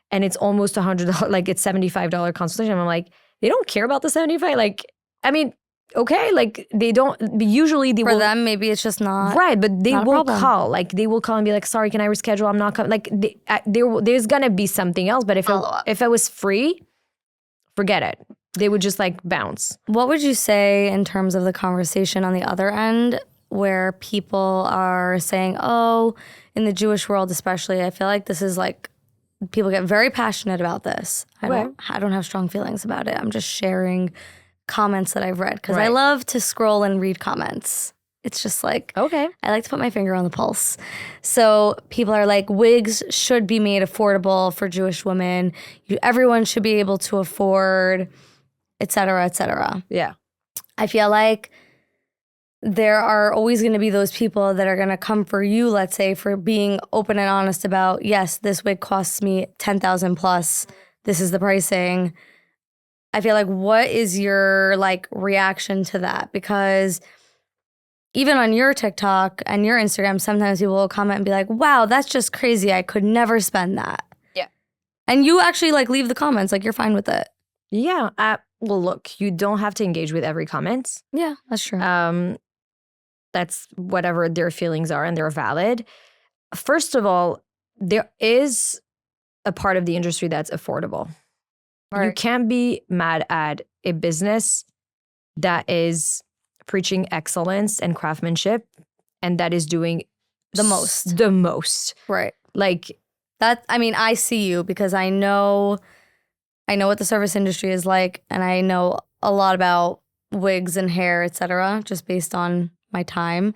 and it's almost $100, like it's $75 consultation, I'm like, they don't care about the 75. Like, I mean, okay, like they don't, usually they For will. them, maybe it's just not. Right, but they not a will problem. call. Like they will call and be like, sorry, can I reschedule? I'm not coming. Like there's going to be something else. But if it was free, forget it. They would just like bounce. What would you say in terms of the conversation on the other end where people are saying, oh, in the Jewish world especially, I feel like this is like, people get very passionate about this. I don't have strong feelings about it. I'm just sharing comments that I've read because I love to scroll and read comments. It's just like, okay, I like to put my finger on the pulse. So people are like, wigs should be made affordable for Jewish women. Everyone should be able to afford, et cetera, et cetera. Yeah. I feel like there are always going to be those people that are going to come for you, let's say, for being open and honest about, yes, this wig costs me $10,000 plus. This is the pricing. I feel like, what is your like reaction to that? Because even on your TikTok and your Instagram, sometimes people will comment and be like, wow, that's just crazy. I could never spend that. Yeah. And you actually like leave the comments, like you're fine with it. Yeah. Well, look, you don't have to engage with every comment. Yeah, that's true. That's whatever their feelings are and they're valid. First of all, there is a part of the industry that's affordable. Right. You can't be mad at a business that is preaching excellence and craftsmanship and that is doing the most. The most. Right. Like that. I mean, I see you because I know what the service industry is like, and I know a lot about wigs and hair, et cetera, just based on my time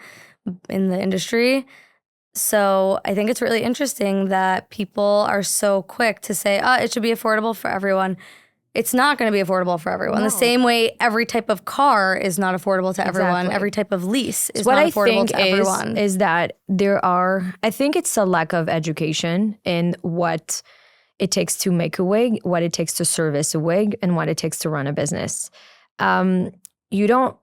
in the industry. So I think it's really interesting that people are so quick to say, oh, it should be affordable for everyone. It's not going to be affordable for everyone. No. The same way every type of car is not affordable to everyone. Every type of lease is not affordable to everyone. Is that I think it's a lack of education in what it takes to make a wig, what it takes to service a wig, and what it takes to run a business. You don't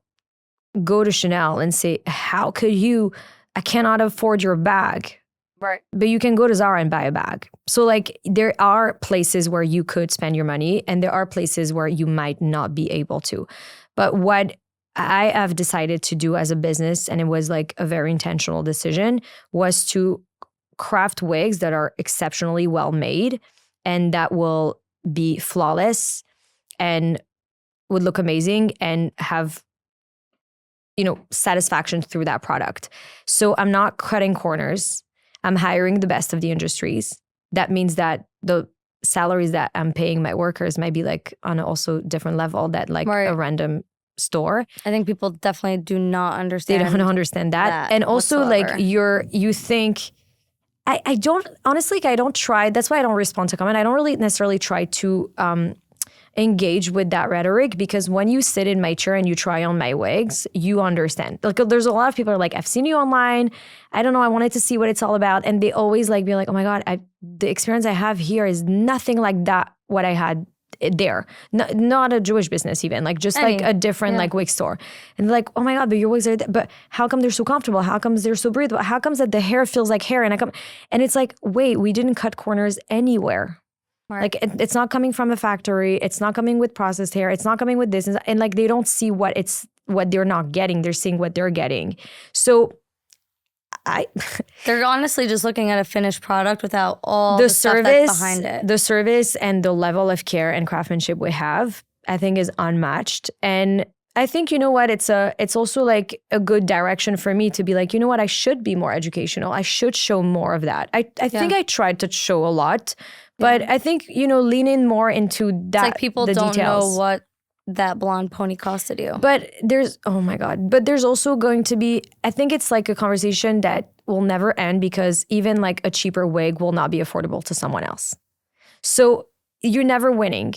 go to Chanel and say, how could you, I cannot afford your bag. Right. But you can go to Zara and buy a bag. So like there are places where you could spend your money and there are places where you might not be able to. But what I have decided to do as a business, and it was like a very intentional decision, was to craft wigs that are exceptionally well made and that will be flawless and would look amazing and have, you know, satisfaction through that product. So I'm not cutting corners. I'm hiring the best of the industries. That means that the salaries that I'm paying my workers might be like on a also different level that like a random store. I think people definitely do not understand. They don't understand that. And also whatsoever. Like you think, I don't, honestly, I don't try, that's why I don't respond to comment. I don't really necessarily try to engage with that rhetoric because when you sit in my chair and you try on my wigs, you understand. Like there's a lot of people who are like, I've seen you online. I don't know. I wanted to see what it's all about. And they always like be like, oh my God, the experience I have here is nothing like that, what I had there. Not a Jewish business even, like just like a different like wig store. And they're like, oh my God, but your wigs are, but how come they're so comfortable? How come they're so breathable? How comes that the hair feels like hair? And it's like, wait, we didn't cut corners anywhere. Right. Like it's not coming from a factory. It's not coming with processed hair. It's not coming with this. And like they don't see what they're not getting. They're seeing what they're getting. So they're honestly just looking at a finished product without all the stuff that's behind it. The service and the level of care and craftsmanship we have, I think, is unmatched. And I think, you know what, it's also like a good direction for me to be like, you know what, I should be more educational. I should show more of that. I think I tried to show a lot. But I think, you know, lean in more into that. It's like people don't know what that blonde pony costed you. But there's also going to be, I think it's like a conversation that will never end because even like a cheaper wig will not be affordable to someone else. So you're never winning.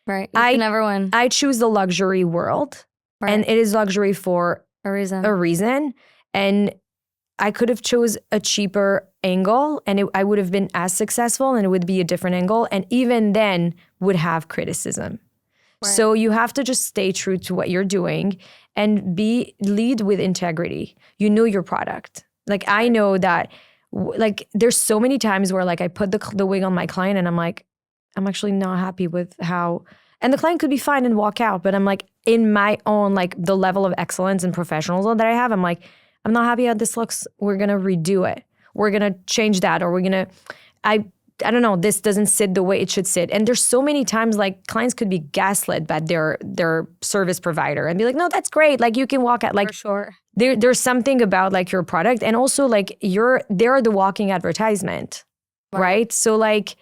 Right. You can never win. I choose the luxury world, Right. and it is luxury for A reason. a reason. And I could have chose a cheaper angle, and I would have been as successful, and it would be a different angle, and even then would have criticism. Right. So you have to just stay true to what you're doing and lead with integrity. You know your product. Like I know that. Like there's so many times where like I put the wig on my client, and I'm like, I'm actually not happy with how, and the client could be fine and walk out, but I'm like in my own, like the level of excellence and professionalism that I have, I'm like, I'm not happy how this looks. We're going to redo it. We're going to change that, or we're going to, I don't know, this doesn't sit the way it should sit. And there's so many times like clients could be gaslit by their service provider and be like, no, that's great. Like you can walk out. Like For sure. There's something about like your product, and also like they're the walking advertisement, right? So like,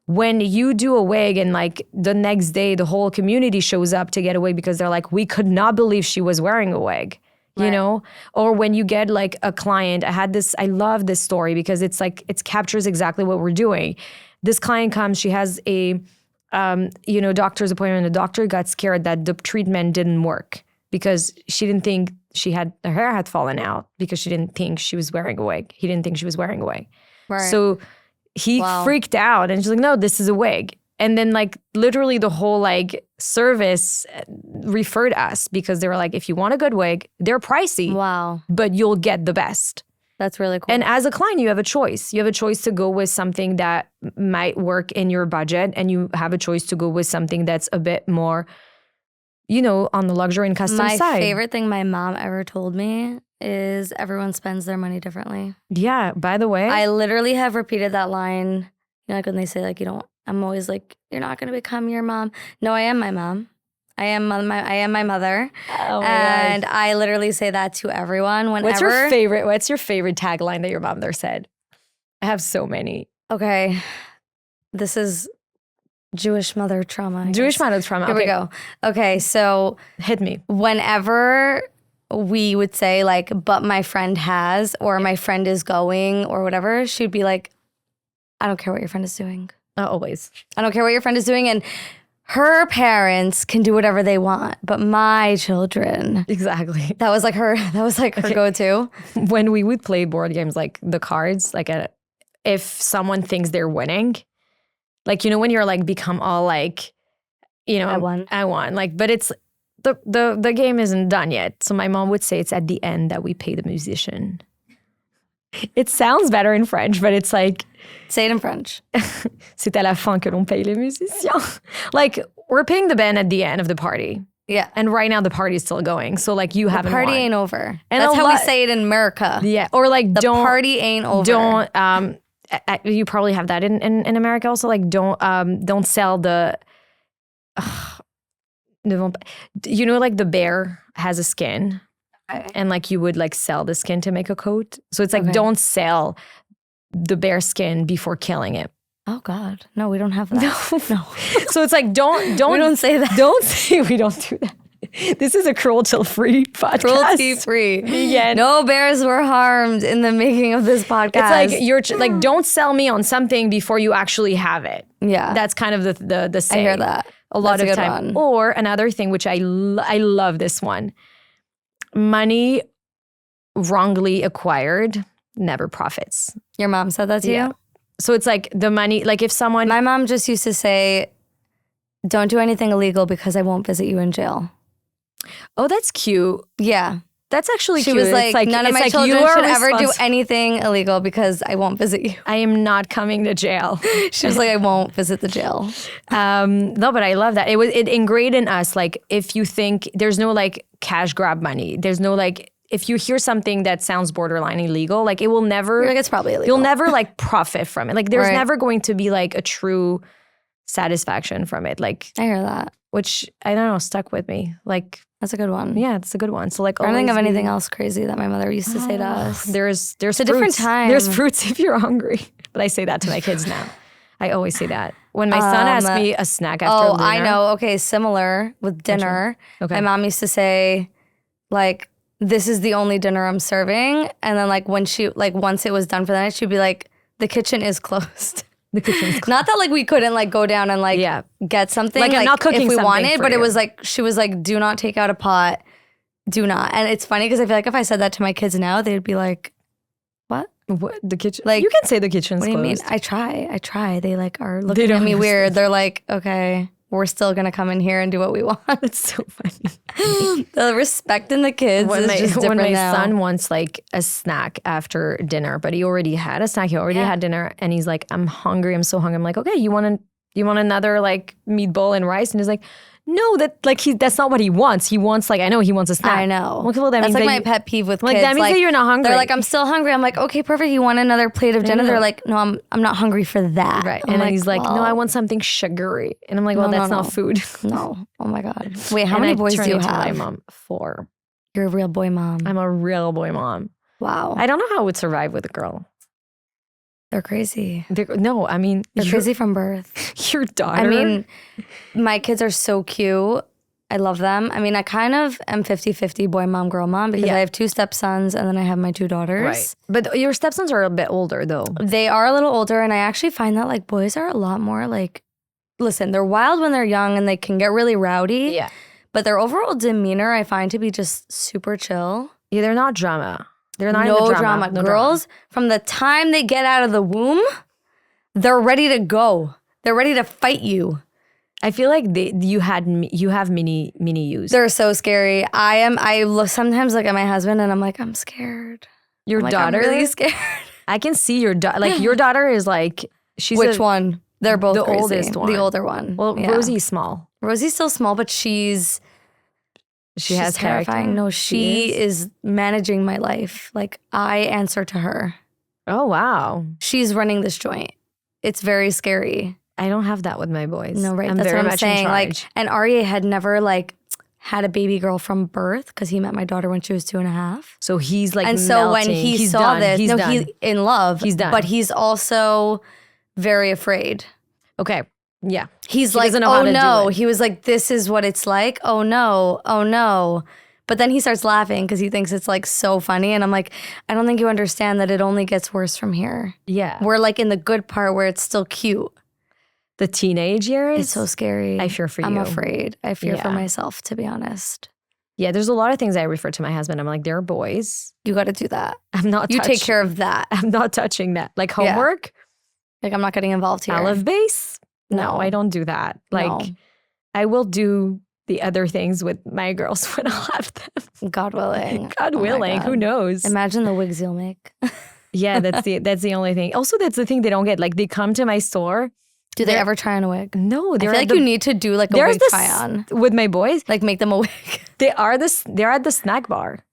when you do a wig and like the next day the whole community shows up to get a wig because they're like, we could not believe she was wearing a wig, you know? Or when you get like a client, I love this story because it's like, it captures exactly what we're doing. This client comes, she has a, doctor's appointment. The doctor got scared that the treatment didn't work because she didn't think her hair had fallen out because she didn't think she was wearing a wig. He didn't think she was wearing a wig. Right. So he freaked out, and she's like, no, this is a wig. And then like literally the whole like service referred us because they were like, if you want a good wig, they're pricey. Wow. But you'll get the best. That's really cool. And as a client, you have a choice. You have a choice to go with something that might work in your budget, and you have a choice to go with something that's a bit more, on the luxury and custom side. My favorite thing my mom ever told me is everyone spends their money differently. Yeah, by the way. I literally have repeated that line, like when they say like, I'm always like, you're not going to become your mom. No, I am my mom. I am my mother. Oh my and gosh. I literally say that to everyone whenever. What's your favorite tagline that your mother said? I have so many. Okay. This is Jewish mother trauma. Jewish mother trauma. Here we go. Okay, so hit me. Whenever we would say like, but my friend has, or my friend is going, or whatever, she'd be like, I don't care what your friend is doing. Always. I don't care what your friend is doing. And her parents can do whatever they want, but my children. Exactly. That was like her go-to. When we would play board games, like the cards, like if someone thinks they're winning, like, when you're like become all like, I won. Like, but it's the game isn't done yet. So my mom would say it's at the end that we pay the musician. It sounds better in French, but it's like, say it in French. C'est à la fin que l'on paye les musiciens. Like, we're paying the band at the end of the party. Yeah. And right now the party is still going. So like you haven't won. The party ain't over. And that's how we say it in America. Yeah. Or like the party ain't over. Don't you probably have that in America also, like don't sell the like the bear has a skin. Okay. And like you would like sell the skin to make a coat. So it's like don't sell the bear skin before killing it. Oh God. No, we don't have that. No. So it's like don't we don't say that. Don't say we don't do that. This is a cruelty-free podcast. Cruelty-free. Yeah. No bears were harmed in the making of this podcast. It's like you're like, don't sell me on something before you actually have it. Yeah. That's kind of the saying. I hear that. A lot of time. Or another thing, which I love this one. Money wrongly acquired never profits. Your mom said that to you? So it's like the money, like if someone... My mom just used to say, don't do anything illegal because I won't visit you in jail. Oh, that's cute. Yeah. That's actually she cute. Was like, none of my children should ever do anything illegal because I won't visit you. I am not coming to jail. She was like, I won't visit the jail. No, but I love that. It ingrained in us, like, if you think there's no like cash grab money, there's no like, if you hear something that sounds borderline illegal, like it will never... You're like, it's probably illegal. You'll never like profit from it. Like there's never going to be like a true satisfaction from it. Like I hear that. Which, I don't know, stuck with me. Like... That's a good one. Yeah, it's a good one. So like, I don't think of anything else crazy that my mother used to say to us. There's a different time. There's fruits if you're hungry. But I say that to my kids now. I always say that. When my son asks me a snack after dinner. I know. Okay, similar with dinner. Okay. My mom used to say, like, this is the only dinner I'm serving. And then like when she, like once it was done for the night, she'd be like, the kitchen is closed. The kitchen was closed. Not that like we couldn't like go down and like get something. Like, I'm not cooking if we something wanted, for but it you. was like, she was like, do not take out a pot. Do not. And it's funny because I feel like if I said that to my kids now, they'd be like, what? What? The kitchen? Like, you can say the kitchen's What do you mean? closed. I try. They like are looking don't at me understand. weird. They're like, okay, we're still gonna come in here and do what we want. It's so funny. The respect in the kids is just different when my now. son wants like a snack after dinner, but he already had a snack. He already had dinner, and he's like, "I'm hungry. I'm so hungry." I'm like, "Okay, you want another like meatball and rice?" And he's like, "No, that's not what he wants. He wants like I know he wants a snack." I know. Okay, well, that That's means like that my pet peeve with like kids. that means that you're not hungry. They're like, I'm still hungry. I'm like, okay, perfect. You want another plate of dinner? know. They're like, no, I'm not hungry for that. right, I'm and then he's like, well, "No, I want something sugary," and I'm like, "Well, No, that's no, not no. food." No. Oh my God. Wait, how And many I boys turn do you into have? My mom, 4. You're a real boy mom. I'm a real boy mom. Wow. I don't know how I would survive with a girl. They're crazy. No, I mean, They're crazy from birth. your daughter. I mean, my kids are so cute. I love them. I mean, I kind of am 50-50 boy mom, girl mom because I have 2 stepsons and then I have my 2 daughters. right. But your stepsons are a bit older though. They are a little older and I actually find that like boys are a lot more like, listen, they're wild when they're young and they can get really rowdy. Yeah. But their overall demeanor I find to be just super chill. Yeah, they're not drama. They're not No in the drama. No Girls, from the time they get out of the womb, they're ready to go. They're ready to fight you. I feel like you have mini yous. They're so scary. I look sometimes look at my husband and I'm like, I'm scared. Your I'm like, daughter, I'm really scared. I can see your daughter. Like your daughter is like she's Which one? They're both the crazy. oldest one. The older one. Well, Yeah. Rosie's small. Rosie's still small, but she's has terrifying. character. No, she is managing my life. Like I answer to her. Oh wow. She's running this joint. It's very scary. I don't have that with my boys. No, right? I'm That's very what I'm much saying. in Like, charge. and Aryeh had never like had a baby girl from birth because he met my daughter when she was 2.5. So he's like, And so when melting. he He's saw done. this, he's no, done. he's in love. He's done. But he's also very afraid. Okay. Yeah. He's He like, doesn't know how oh to do no. it. He was like, this is what it's like. Oh no. Oh no. But then he starts laughing because he thinks it's like so funny. And I'm like, I don't think you understand that it only gets worse from here. Yeah. We're like in the good part where it's still cute. The teenage years. It's so scary. I fear for I'm you. afraid. I fear for Yeah. myself, to be honest. Yeah, there's a lot of things I refer to my husband. I'm like, they're boys. You got to do that. I'm not You take care of that. I'm not touching that. Like Yeah. homework, Like, I'm not getting involved here. olive base. No, No. I don't do that. Like No. I will do the other things with my girls when I'll have them. God willing. God Oh my willing, God. who knows? Imagine the wigs you'll make. Yeah, that's the only thing. Also, that's the thing they don't get. Like they come to my store. Do they ever try on a wig? No, I they're feel at like you need to do like a there's wig this try on. with my boys. Like make them a wig. They're at the snack bar.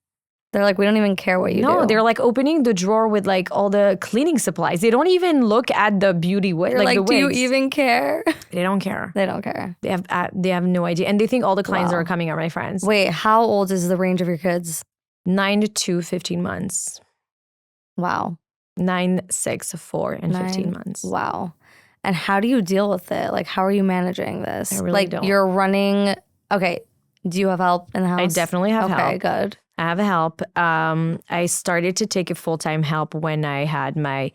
They're like, we don't even care what you do. No, they're like opening the drawer with like all the cleaning supplies. They don't even look at the beauty wig. You're like, the do you wigs. even care? They don't care. They don't care. They have no idea, and they think all the clients Wow. are coming are my friends. Wait, how old is the range of your kids? 9 to 15 months. Wow. 9, 6, 4, and 15 9. months. Wow. And how do you deal with it? Like, how are you managing this? I really like, don't. you're running. Okay. Do you have help in the house? I definitely have Okay, help. good. I have help. I started to take a full-time help when I had my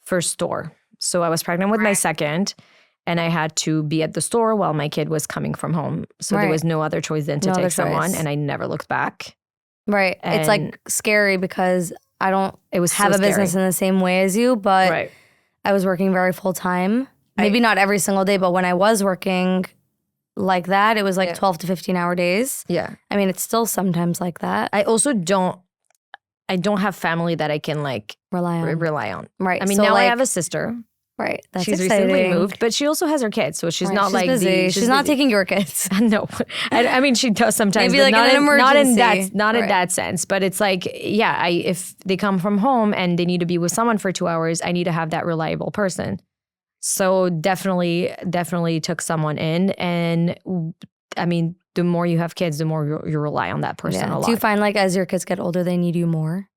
first store. So I was pregnant with my second, and I had to be at the store while my kid was coming from home. So there Right. was no other choice than to No other take someone, choice. and I never looked back. Right. It's like And- scary because I don't It was have so a business scary. in the same way as you, but Right. I was working very full time. Maybe not every single day, but when I was working like that, it was like 12 to 15 hour days. Yeah. I mean, it's still sometimes like that. I also don't have family that I can like Rely on. rely on. Right. I mean, so now I like, have a sister. right. That's She's exciting. recently moved, but she also has her kids, so she's Right, not she's like busy. She's not busy. taking your kids. No, I mean she does sometimes. Maybe but like in an not in emergency. not in Right. that sense. But it's like, yeah, if they come from home and they need to be with someone for 2 hours, I need to have that reliable person. So definitely took someone in, and I mean, the more you have kids, the more you rely on that person a lot. Do you find like as your kids get older, they need you more?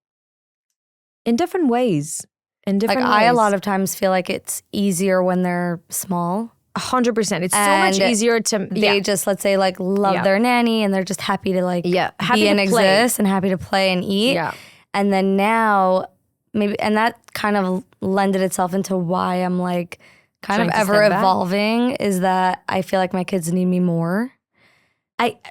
In different ways. In Like different ways. I a lot of times feel like it's easier when they're small. 100%. It's so much And easier to They just, let's say, like love Yeah. their nanny and they're just happy to like happy be and to play. exist and happy to play and eat. Yeah. And then now maybe, and that kind of lended itself into why I'm like kind trying of to ever step back. evolving is that I feel like my kids need me more.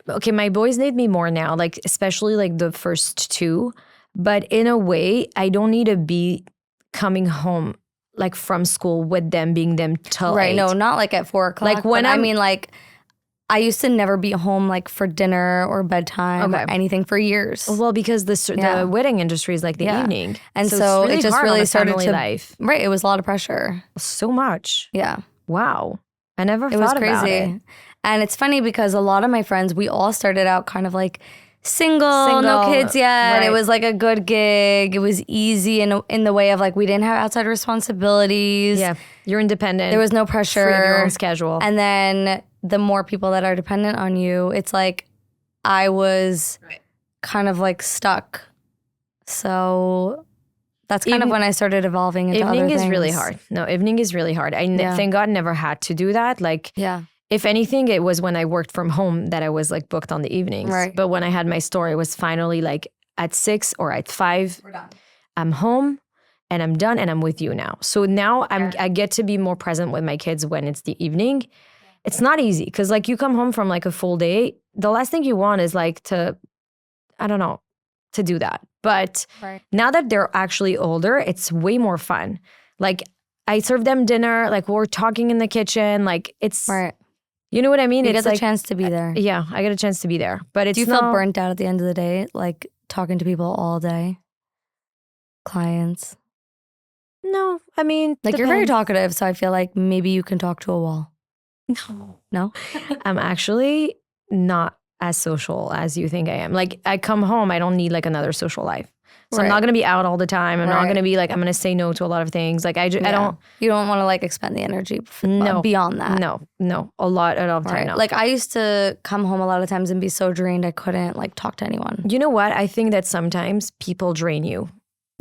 Okay, my boys need me more now, like especially like the first two. But in a way, I don't need to be coming home like from school with them, being them till Right. 8. No, not like at 4 o'clock. Like when I I'm- mean, like, I used to never be home like for dinner or bedtime or Okay. anything for years. Well, because the wedding industry is like the Yeah. evening. And it's so really it just hard on really the started family to life. Right. It was a lot of pressure. So much. Yeah. Wow. I never It was thought about crazy. it. And it's funny because a lot of my friends, we all started out kind of like single, no kids yet. right. It was like a good gig. It was easy in the way of like we didn't have outside responsibilities. Yeah. You're independent. There was no pressure. Free of your own schedule. And then the more people that are dependent on you, it's like I was kind of like stuck. So that's kind of when I started evolving into other Evening is things. really hard. No, evening is really hard. Yeah. Thank God never had to do that. Like, Yeah. if anything, it was when I worked from home that I was like booked on the evenings. Right. But when I had my store, it was finally like at 6 or at 5, We're done. I'm home and I'm done and I'm with you now. So now I get to be more present with my kids when it's the evening. It's not easy because like you come home from like a full day. The last thing you want is like to do that. But Right. now that they're actually older, it's way more fun. Like I serve them dinner, like we're talking in the kitchen, like it's, Right. you know what I mean? You It's get the like, chance to be there. yeah, I get a chance to be there. But it's Do you feel not, burnt out at the end of the day, like talking to people all day? Clients? No, I mean, Like you're very depends. talkative, so I feel like maybe you can talk to a wall. No. No? I'm actually not as social as you think I am. Like I come home, I don't need like another social life. So I'm Right. not gonna be out all the time. I'm not Right. gonna be like, I'm gonna say no to a lot of things. Like I Yeah. don't, You don't want to like expend the energy No. beyond that. no, a lot of time Right. now. Like I used to come home a lot of times and be so drained I couldn't like talk to anyone. You know what? I think that sometimes people drain you.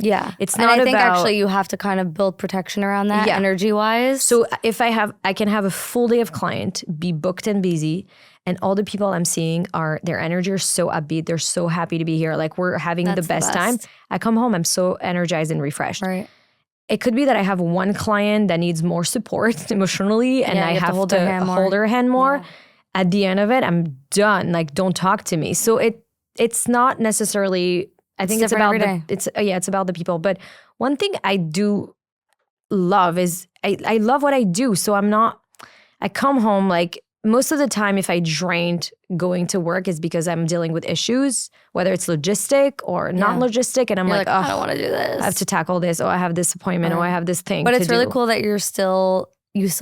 Yeah. It's and not I think about- actually you have to kind of build protection around that Yeah. energy wise. So if I can have a full day of client, be booked and busy, and all the people I'm seeing their energy are so upbeat. They're so happy to be here. Like we're having That's the the best time. best. I come home, I'm so energized and refreshed. Right. It could be that I have one client that needs more support emotionally, and Yeah, I you have to hold her hand more. more. At the end of it, I'm done. Like, don't talk to me. So it's not necessarily. I think it's different about every day. it's about the people. But one thing I do love is I love what I do. So I come home like most of the time if I drained going to work is because I'm dealing with issues, whether it's logistic or not Yeah. logistic. And I'm You're like, I oh, don't want to do this. I have to tackle this. Oh, I have this appointment. Oh, I have this thing. But it's to really do. cool that you still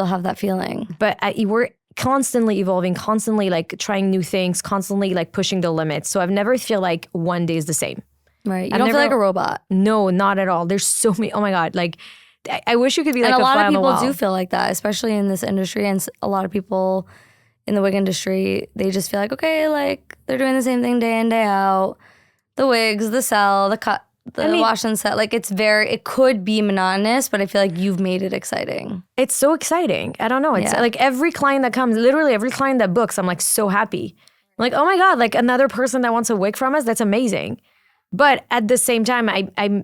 have that feeling. But we're constantly evolving, constantly like trying new things, constantly like pushing the limits. So I've never feel like one day is the same. Right. You I've don't feel never- like a robot. No, not at all. There's so many. Oh my God. Like I wish you could be like And a fly lot of on the people wall. do feel like that, especially in this industry. And a lot of people in the wig industry, they just feel like, okay, like they're doing the same thing day in, day out. The wigs, the sell, the cut, the wash and set. Like it could be monotonous, but I feel like you've made it exciting. It's so exciting. I don't know. It's Yeah. like every client that comes, literally every client that books, I'm like so happy. I'm like, oh my God, like another person that wants a wig from us, that's amazing. But at the same time,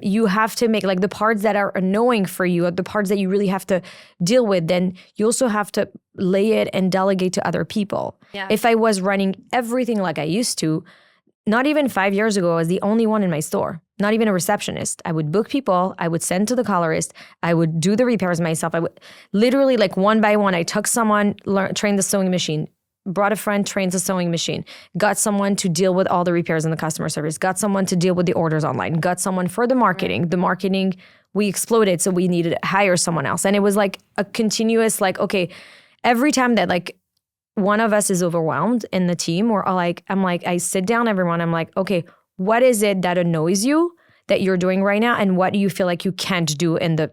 you have to make like the parts that are annoying for you, the parts that you really have to deal with, then you also have to lay it and delegate to other people. Yeah. If I was running everything like I used to, not even 5 years ago, I was the only one in my store, not even a receptionist. I would book people, I would send to the colorist, I would do the repairs myself. I would literally like one by one, I took someone, trained the sewing machine, brought a friend, trains the sewing machine, got someone to deal with all the repairs in the customer service, got someone to deal with the orders online, got someone for the marketing. Right. The marketing, we exploded, so we needed to hire someone else. And it was like a continuous, like, okay, every time that like one of us is overwhelmed in the team, or I sit down everyone, I'm like, okay, what is it that annoys you that you're doing right now? And what do you feel like you can't do in the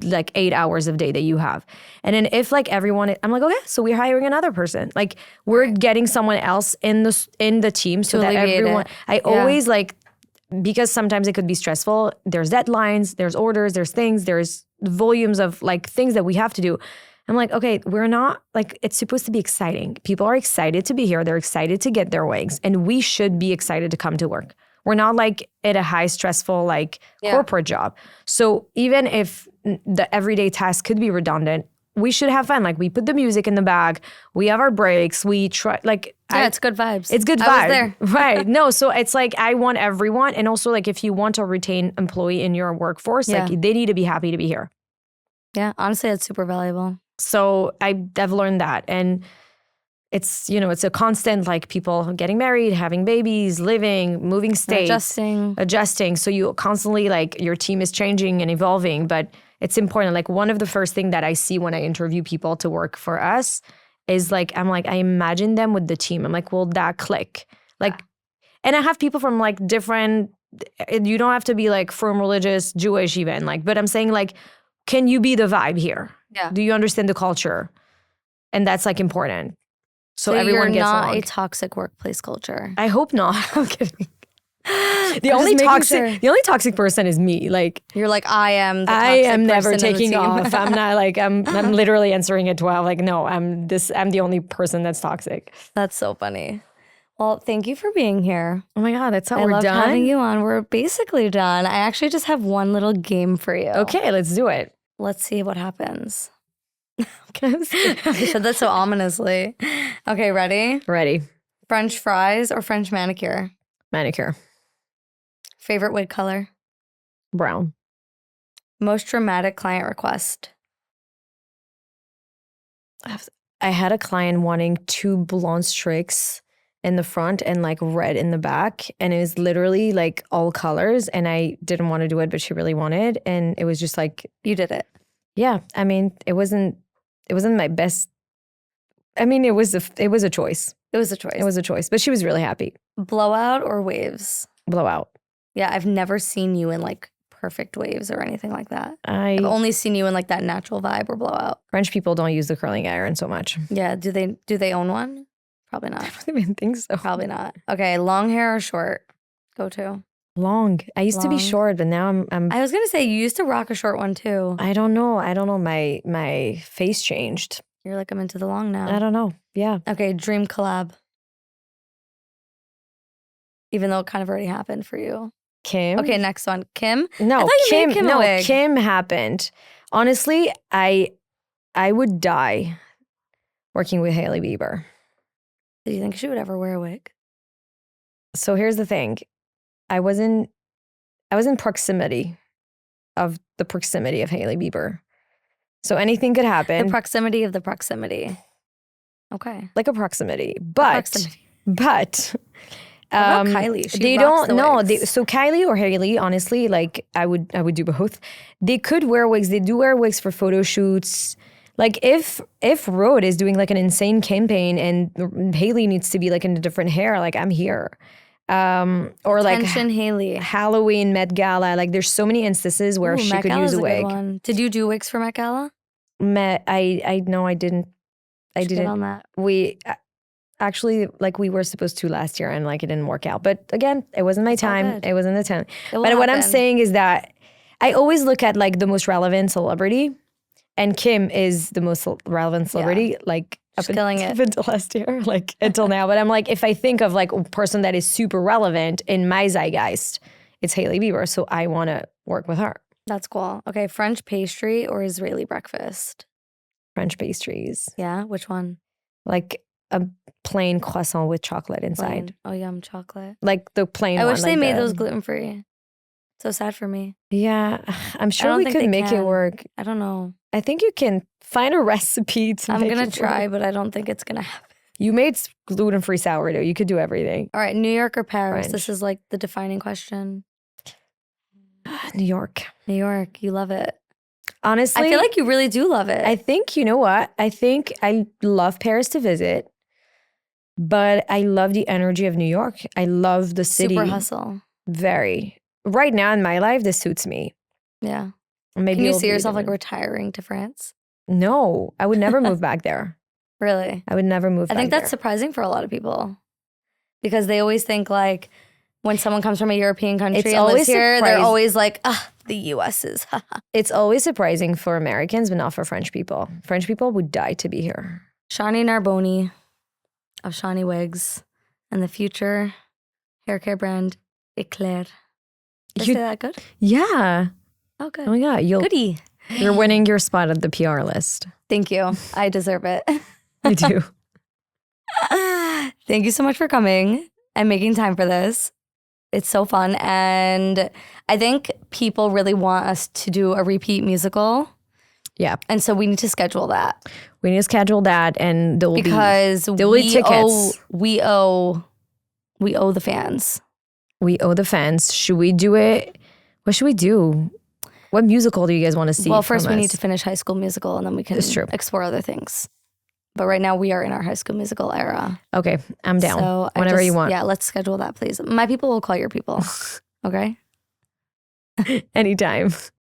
like 8 hours of day that you have? And then if like everyone, I'm like, okay, so we're hiring another person. Like we're getting someone else in the team so To that alleviate everyone, it. I always like, because sometimes it could be stressful. There's deadlines, there's orders, there's things, there's volumes of like things that we have to do. I'm like, okay, we're not like, it's supposed to be exciting. People are excited to be here. They're excited to get their wigs, and we should be excited to come to work. We're not like at a high stressful like corporate job. So even if the everyday task could be redundant, we should have fun. Like we put the music in the bag. We have our breaks. We try it's good vibes. It's good vibes. I was there. Right. No, so it's like I want everyone. And also like if you want to retain employee in your workforce, like they need to be happy to be here. Yeah, honestly, it's super valuable. So I've learned that. And it's, it's a constant, like people getting married, having babies, living, moving states. Adjusting. So you constantly, like your team is changing and evolving, but it's important. Like one of the first things that I see when I interview people to work for us is like, I'm like, I imagine them with the team. I'm like, will that click? Like, and I have people from like different, you don't have to be like from religious, Jewish even, like, but I'm saying like, can you be the vibe here? Yeah. Do you understand the culture? And that's like important. So everyone gets along. You're not a toxic workplace culture. I hope not. I'm kidding. The only toxic person is me. Like you're like, I am the I toxic am never person taking off. I'm not like I'm literally answering at 12. Like, no, I'm the only person that's toxic. That's so funny. Well, thank you for being here. Oh my God, that's how we're done. I love having you on. We're basically done. I actually just have one little game for you. Okay, let's do it. Let's see what happens. You said that so ominously. Okay, ready? Ready. French fries or French manicure? Manicure. Favorite wig color? Brown. Most dramatic client request? I had a client wanting 2 blonde streaks in the front and like red in the back, and it was literally like all colors, and I didn't want to do it, but she really wanted, and it was just like, you did it. Yeah, I mean, it wasn't my best. I mean, it was a choice. It was a choice. It was a choice, but she was really happy. Blowout or waves? Blowout. Yeah, I've never seen you in like perfect waves or anything like that. I've only seen you in like that natural vibe or blowout. French people don't use the curling iron so much. Yeah, do they own one? Probably not. I don't even think so. Probably not. Okay, long hair or short? Go to. Long. I used to be short, but now I'm. I was gonna say you used to rock a short one too. I don't know. My face changed. You're like, I'm into the long now. I don't know. Yeah. Okay, dream collab. Even though it kind of already happened for you. Kim. Okay, next one. Kim? No, Kim happened. Honestly, I would die working with Hailey Bieber. Do you think she would ever wear a wig? So here's the thing. I was in proximity of Hailey Bieber. So anything could happen. The proximity of the proximity. Okay. Like a proximity. But what about Kylie? They don't know. So Kylie or Hailey, honestly, like I would do both. They could wear wigs. They do wear wigs for photo shoots. Like if Rhode is doing like an insane campaign and Hailey needs to be like in a different hair, like I'm here. Or like Hailey. Halloween, Met Gala. Like there's so many instances where she could use a wig. Did you do wigs for Met Gala? I no, I didn't. I didn't. On that. We actually like we were supposed to last year and like it didn't work out. But again, it wasn't my time. It wasn't the time. But what I'm saying is that I always look at like the most relevant celebrity, and Kim is the most relevant celebrity. Yeah. Like. Up until last year, like until now. But I'm like, if I think of like a person that is super relevant in my zeitgeist, it's Hailey Bieber. So I want to work with her. That's cool. Okay, French pastry or Israeli breakfast? French pastries. Yeah, which one? Like a plain croissant with chocolate inside. Oh, yum, chocolate. Like the plain one. I wish they made those gluten-free. So sad for me. Yeah, I'm sure we could make it work. I don't know. I think you can find a recipe to I'm going to try, but I don't think it's going to happen. You made gluten-free sourdough. You could do everything. All right, New York or Paris? French. This is like the defining question. New York. New York. You love it. Honestly. I feel like you really do love it. I think, you know what? I think I love Paris to visit, but I love the energy of New York. I love the city. Super hustle. Very. Right now in my life, this suits me. Yeah. Maybe Can you see yourself like retiring to France? No, I would never move back there. Really? I would never move back there. I think that's surprising for a lot of people because they always think like when someone comes from a European country and lives here, they're always like, the US is. It's always surprising for Americans, but not for French people. French people would die to be here. Shani Narboni of Shani Wigs and the future hair care brand Eclair. Did I say that good? Yeah. Oh, good. Oh my God. Goodie. You're winning your spot at the PR list. Thank you. I deserve it. I do. Thank you so much for coming and making time for this. It's so fun. And I think people really want us to do a repeat musical. Yeah. And so we need to schedule that. We need to schedule that, and there will be tickets. We owe the fans. We owe the fans. Should we do it? What should we do? What musical do you guys want to see? Well, first from we us? need to finish High School Musical, and then we can It's true. explore other things. But right now we are in our High School Musical era. Okay, I'm down. So Whenever you want. Yeah, let's schedule that, please. My people will call your people. Okay? Anytime.